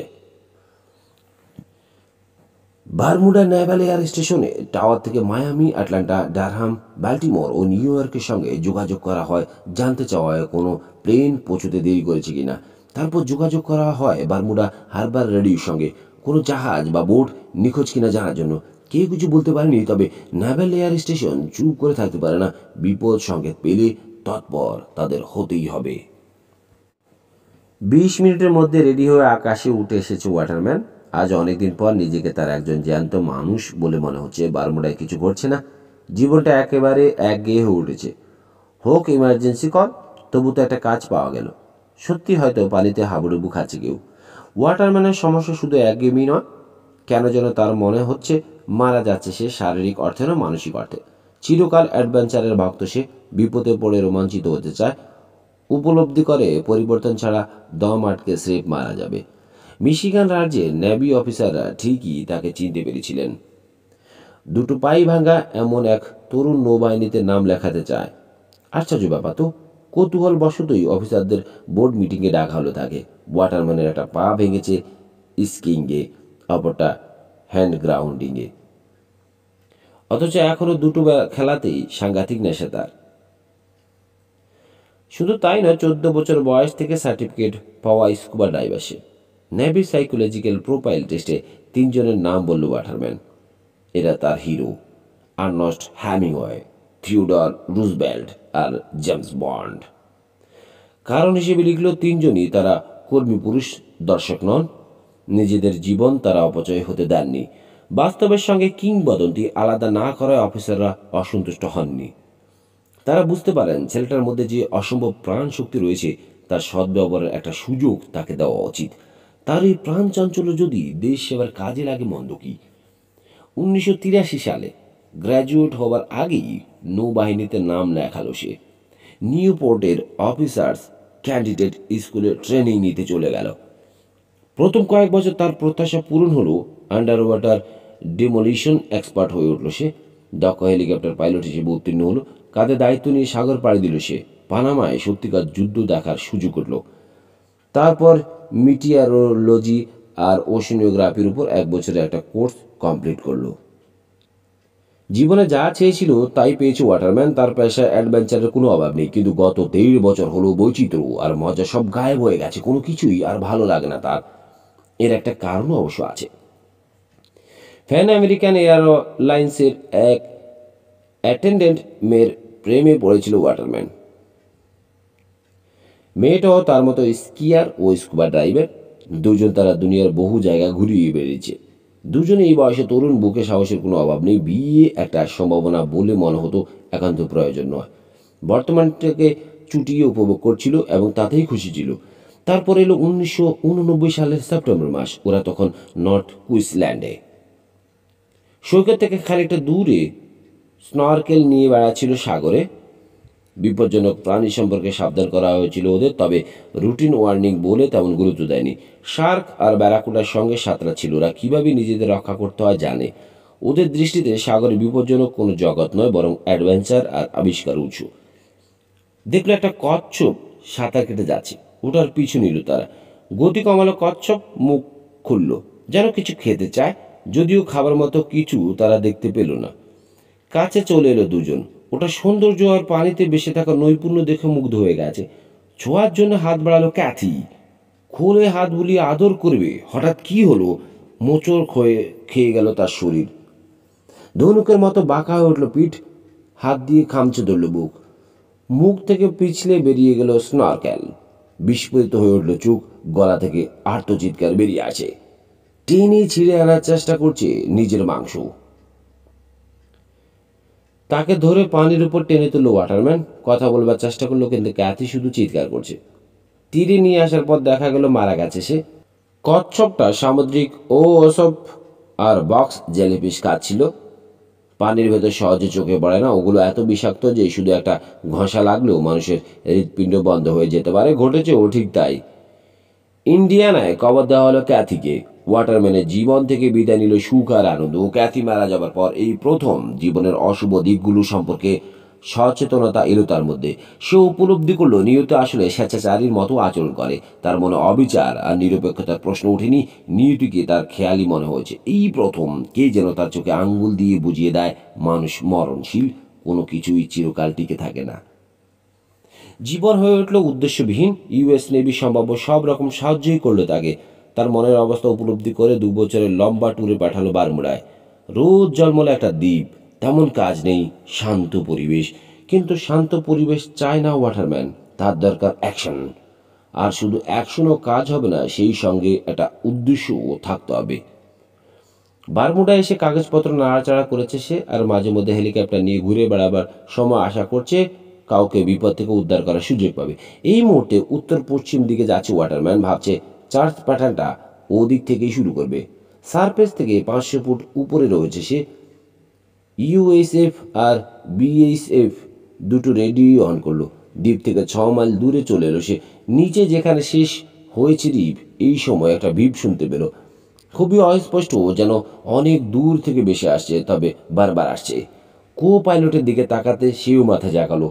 বারমুডা নেভাল এয়ার স্টেশনে টাওয়ার থেকে মায়ামি, আটলান্টা, ডারহাম, বাল্টিমোর ও নিউ ইয়র্কের সঙ্গে যোগাযোগ করা হয়, জানতে চাওয়া হয় কোনো প্লেন পৌঁছতে দেরি করেছে কিনা। তারপর যোগাযোগ করা হয় বারমুডা হারবার রেডিওর সঙ্গে, কোনো জাহাজ বা বোট নিখোঁজ কিনা জানার জন্য। কেউ কিছু বলতে পারেনি, তবে নেভাল এয়ার স্টেশন চুপ করে থাকতে পারে না। বিপদ সংকেত পেলে তৎপর তাদের হতেই হবে। 20 মিনিটের মধ্যে রেডি হয়ে আকাশে উঠে এসেছে ওয়াটারম্যান। আজ অনেকদিন পর নিজেকে তার একজন জ্যান্ত মানুষ বলে মনে হচ্ছে। বারমুডায় কিছু ঘটছে না, জীবনটা একেবারে একঘেয়ে হয়ে উঠেছে। হোক ইমার্জেন্সি কল, তবু তো একটা কাজ পাওয়া গেল। সত্যি হয়তো পানিতে হাবুডুবু খাচ্ছে কেউ। ওয়াটারম্যানের সমস্যা শুধু একঘেয়েমি নয়, কেন যেন তার মনে হচ্ছে মারা যাচ্ছে সে, শারীরিক অর্থে না মানসিক অর্থে। চিরকাল অ্যাডভেঞ্চারের ভক্ত সে, বিপদে পড়ে রোমাঞ্চিত হতে চায়, উপলব্ধি করে পরিবর্তন ছাড়া দম আটকে স্রেফ মারা যাবে। মিশিগান রাজ্যের নেভি অফিসাররা ঠিকই তাকে চিনতে পেরেছিলেন। দুটো পাই ভাঙা এমন এক তরুণ নৌবাহিনীতে নাম লেখাতে চায়। আশ্চর্য ব্যাপার তো, কৌতূহল বশতই অফিসারদের বোর্ড মিটিংয়ে ডাকা হলো তাকে। ওয়াটারম্যানের একটা পা ভেঙেছে স্কিইংয়ে, অপরটা হ্যান্ড গ্রাউন্ডিংয়ে, অথচ এখনও দুটো খেলাতেই সাংঘাতিক নেশা তার। শুধু তাই নয়, 14 বছর বয়স থেকে সার্টিফিকেট পাওয়া স্কুবা ডাইভার সে। নেভি সাইকোলজিক্যাল প্রোফাইল টেস্টে 3 জনের নাম বলল ওয়াটারম্যান। এরা তার হিরো: আর্নস্ট হ্যামিংওয়ে, থিওডর রুজভেল্ট আর জেমস বন্ড। কারণ হিসেবে লিখল 3জনই তারা কর্মী পুরুষ, দর্শক নন। নিজেদের জীবন তারা অপচয় হতে দেননি। বাস্তবের সঙ্গে কিংবদন্তি আলাদা না করায় অফিসাররা অসন্তুষ্ট হননি। তারা বুঝতে পারেন ছেলেটার মধ্যে যে অসম্ভব প্রাণ শক্তি রয়েছে, তার সদ্ব্যবহারের একটা সুযোগ তাকে দেওয়া উচিত। তার এই প্রাণ চাঞ্চল্য যদি দেশ সেবার কাজে লাগে মন্দ কি। 1983 সালে গ্র্যাজুয়েট হবার আগেই নৌবাহিনীতে নাম লেখালো সে। নিউপোর্টের অফিসার্স ক্যান্ডিডেট স্কুলে ট্রেনিং নিতে চলে গেল। প্রথম কয়েক বছর তার প্রত্যাশা পূরণ হলো। আন্ডার ওয়াটার ডিমোলিশন এক্সপার্ট হয়ে উঠল সে। দক্ষ হেলিকপ্টার পাইলট হিসেবে উত্তীর্ণ হলো। কাঁধে দায়িত্ব নিয়ে সাগর পাড়ি দিল সে। পানামায় সত্যিকার যুদ্ধ দেখার সুযোগ উঠল। তারপর মিটিয়ারোলজি আর ওশিনোগ্রাফির উপর 1 বছরের একটা কোর্স কমপ্লিট করলো। জীবনে যা চেয়েছিল তাই পেয়েছে ওয়াটারম্যান। তার পেশায় অ্যাডভেঞ্চারের কোনো অভাব নেই, কিন্তু গত 1.5 বছর হলো বৈচিত্র্য আর মজা সব গায়েব হয়ে গেছে। কোনো কিছুই আর ভালো লাগে না তার। এর একটা কারণও অবশ্য আছে। প্যান আমেরিকান এয়ারলাইন্সের এক অ্যাটেন্ডেন্ট মেয়ের প্রেমে পড়েছিল ওয়াটারম্যান। মেয়েটাও তার মতো স্কিয়ার ও স্কুবা ড্রাইভার। দুজন তারা দুনিয়ার বহু জায়গা ঘুরিয়ে বেরিয়েছে। দুজনে এই বয়সে তরুণ, বুকে সাহসের কোনো অভাব নেই। বিয়ে একটা সম্ভাবনা বলে মনে হতো, একান্ত প্রয়োজন নয়। বর্তমানটাকে চুটিয়ে উপভোগ করছিল এবং তাতেই খুশি ছিল। তারপর এলো 1989 সালের সেপ্টেম্বর মাস। ওরা তখন নর্থ কুইন্সল্যান্ডে। সৈকত থেকে খানিকটা দূরে স্নরকেল নিয়ে বেড়াচ্ছিল সাগরে। বিপজ্জনক প্রাণী সম্পর্কে সাবধান করা হয়েছিল ওদের, তবে রুটিন ওয়ার্নিং বলে তেমন গুরুত্ব দেয়নি। শার্ক আর ব্যারাকুডার সঙ্গে সাঁতরাচ্ছিল। ওরা কীভাবে নিজেদের রক্ষা করতে হয় জানে। ওদের দৃষ্টিতে সাগরে বিপজ্জনক কোনো জগৎ নয়, বরং অ্যাডভেঞ্চার আর আবিষ্কার উৎস। দেখলো একটা কচ্ছপ সাঁতার কেটে যাচ্ছে। ওটার পিছু নিল তারা। গতি কমালো কচ্ছপ, মুখ খুলল, যেন কিছু খেতে চায়, যদিও খাবার মতো কিছু তারা দেখতে পেল না। কাছে চলে এলো দুজন। ওটা সৌন্দর্য আর পানিতে বেসে থাকা নৈপুণ্য দেখে মুগ্ধ হয়ে গেছে। ছোঁয়ার জন্য হাত বাড়ালো ক্যাথি। খোলে হাত বুলিয়ে আদর করবে। হঠাৎ কি হলো, মোচড় খেয়ে গেল তার শরীর। ধনুকের মতো বাঁকা হয়ে উঠল পিঠ। হাত দিয়ে খামচে ধরল বুক। মুখ থেকে পিছলে বেরিয়ে গেল স্নরকেল। বিস্ফোরিত হয়ে উঠল চোখ। গলা থেকে আর্তচিৎকার বেরিয়ে আসে। টেনে ছিঁড়ে আনার চেষ্টা করছে নিজের মাংস। তাকে ধরে পানির উপর টেনে তুলল ওয়াটারম্যান। কথা বলবার চেষ্টা করলো, কিন্তু ক্যাথি শুধু চিৎকার করছে। তীরে নিয়ে আসার পর দেখা গেল মারা গেছে সে। কচ্ছপটা সামুদ্রিক ওসব আর বক্স জেলিফিশ খাচ্ছিল। পানির ভেতর সহজে চোখে পড়ে না। ওগুলো এত বিষাক্ত যে শুধু একটা ঘষা লাগলেও মানুষের হৃৎপিণ্ড বন্ধ হয়ে যেতে পারে। ঘটেছে ও ঠিক তাই। ইন্ডিয়ানায় কবর দেওয়া হলো ক্যাথিকে। ওয়াটারম্যানের জীবন থেকে বিদায় নিল সুখ আর আনন্দ। ক্যাথি মারা যাবার পর এই প্রথম জীবনের অশুভ দিকগুলো সম্পর্কে সচেতনতা এলো তার মধ্যে। সে উপলব্ধি করলো নিয়ত আসলে স্বেচ্ছাচারীর মতো আচরণ করে। তার মনে অবিচার আর নিরপেক্ষতার প্রশ্ন ওঠেনি, নিয়তিকে তার খেয়ালি মনে হয়েছে। এই প্রথম কে যেন তার চোখে আঙ্গুল দিয়ে বুঝিয়ে দেয় মানুষ মরণশীল, কোনো কিছুই চিরকাল টিকে থাকে না। জীবন হয়ে উঠল উদ্দেশ্যবিহীন। ইউএস নেভি সম্ভাব্য সব রকম সাহায্যই করলো তাকে। তার মনের অবস্থা উপলব্ধি করে 2 বছরের লম্বা ট্যুরে পাঠালো বারমুডায়। রোজ জন্মলে একটা দ্বীপ, তেমন কাজ নেই, শান্ত পরিবেশ। কিন্তু শান্ত পরিবেশ চায় না ওয়াটারম্যান, তার দরকার অ্যাকশন। আর শুধু অ্যাকশনও কাজ হবে না, সেই সঙ্গে একটা উদ্দেশ্যও থাকতে হবে। বারমুডা এসে কাগজপত্র নাড়াচাড়া করেছে সে, আর মাঝে মধ্যে হেলিকপ্টার নিয়ে ঘুরে বেড়াবার সময় আশা করছে কাউকে বিপদ থেকে উদ্ধার করার সুযোগ পাবে। এই মুহূর্তে উত্তর পশ্চিম দিকে যাচ্ছে ওয়াটারম্যান, ভাবছে চার্জ প্যাটার্নটা ওদিক থেকেই শুরু করবে। সারফেস থেকে 500 ফুট উপরে রয়েছে সে। ইউএসএফ আর বিএসএফ দুটো রেডিও অন করলো। দ্বীপ থেকে 6 মাইল দূরে চলে এলো সে। নিচে যেখানে শেষ হয়েছে দ্বীপ, এই সময় একটা বিপ শুনতে পেল। খুবই অস্পষ্ট, যেন অনেক দূর থেকে বেশি আসছে, তবে বারবার আসছে। কো পাইলটের দিকে তাকাতে সেও মাথা জাগালো।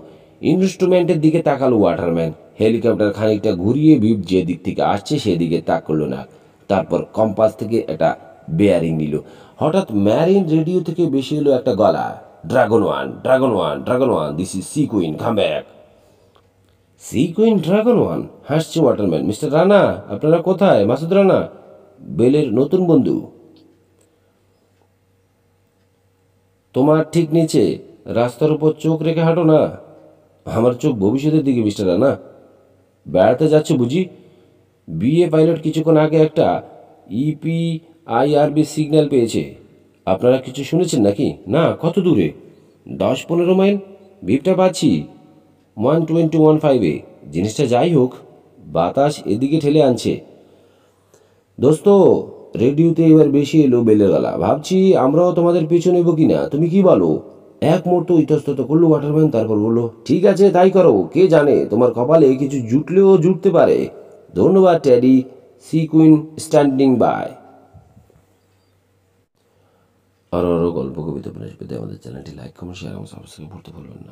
ইনস্ট্রুমেন্টের দিকে তাকালো ওয়াটারম্যান। হেলিকপ্টার খানিকটা ঘুরিয়ে বিপ যে দিক থেকে আসছে সেদিকে তাক করলো না। তারপর কম্পাস থেকে একটা বেয়ারিং নিল। হঠাৎ ম্যারিন রেডিও থেকে বেশি এলো একটা গলা, dragon one, dragon one, dragon one, this is C queen, come back. Sea queen, dragon one, হাসছে ওয়াটারম্যান। মিস্টার রানা, আপনারা কোথায়? মাসুদ রানা, বেলের নতুন বন্ধু। তোমার ঠিক নিচে, রাস্তার উপর চোখ রেখে হাঁটো না। আমার চোখ ভবিষ্যতের দিকে মিস্টার রানা। বেড়াতে যাচ্ছে বুঝি? বিএ পাইলট কিছুক্ষণ আগে একটা ইপিআইআরবি সিগন্যাল পেয়েছে। আপনারা কিছু শুনেছেন নাকি? না, কত দূরে? 10-15 মাইল। ভিপটা পাচ্ছি 120-15-এ। জিনিসটা যাই হোক, বাতাস এদিকে ঠেলে আনছে। দোস্ত, রেডিওতে এবার বেশি এলো বেলের গলা। ভাবছি আমরাও তোমাদের পিছু নেব কিনা, তুমি কি বলো? এক মুহূর্ত ইতস্তত করলো ওয়াটারম্যান, তারপর বললো, ঠিক আছে তাই করো। কে জানে, তোমার কপালে কিছু জুটলেও জুটতে পারে। ধন্যবাদ Teddy. Sea queen standing by. আরও গল্প কবিতা পেতে আমাদের চ্যানেলটি লাইক, কমেন্ট, শেয়ার এবং সাবস্ক্রাইব করতে ভুলবেন না।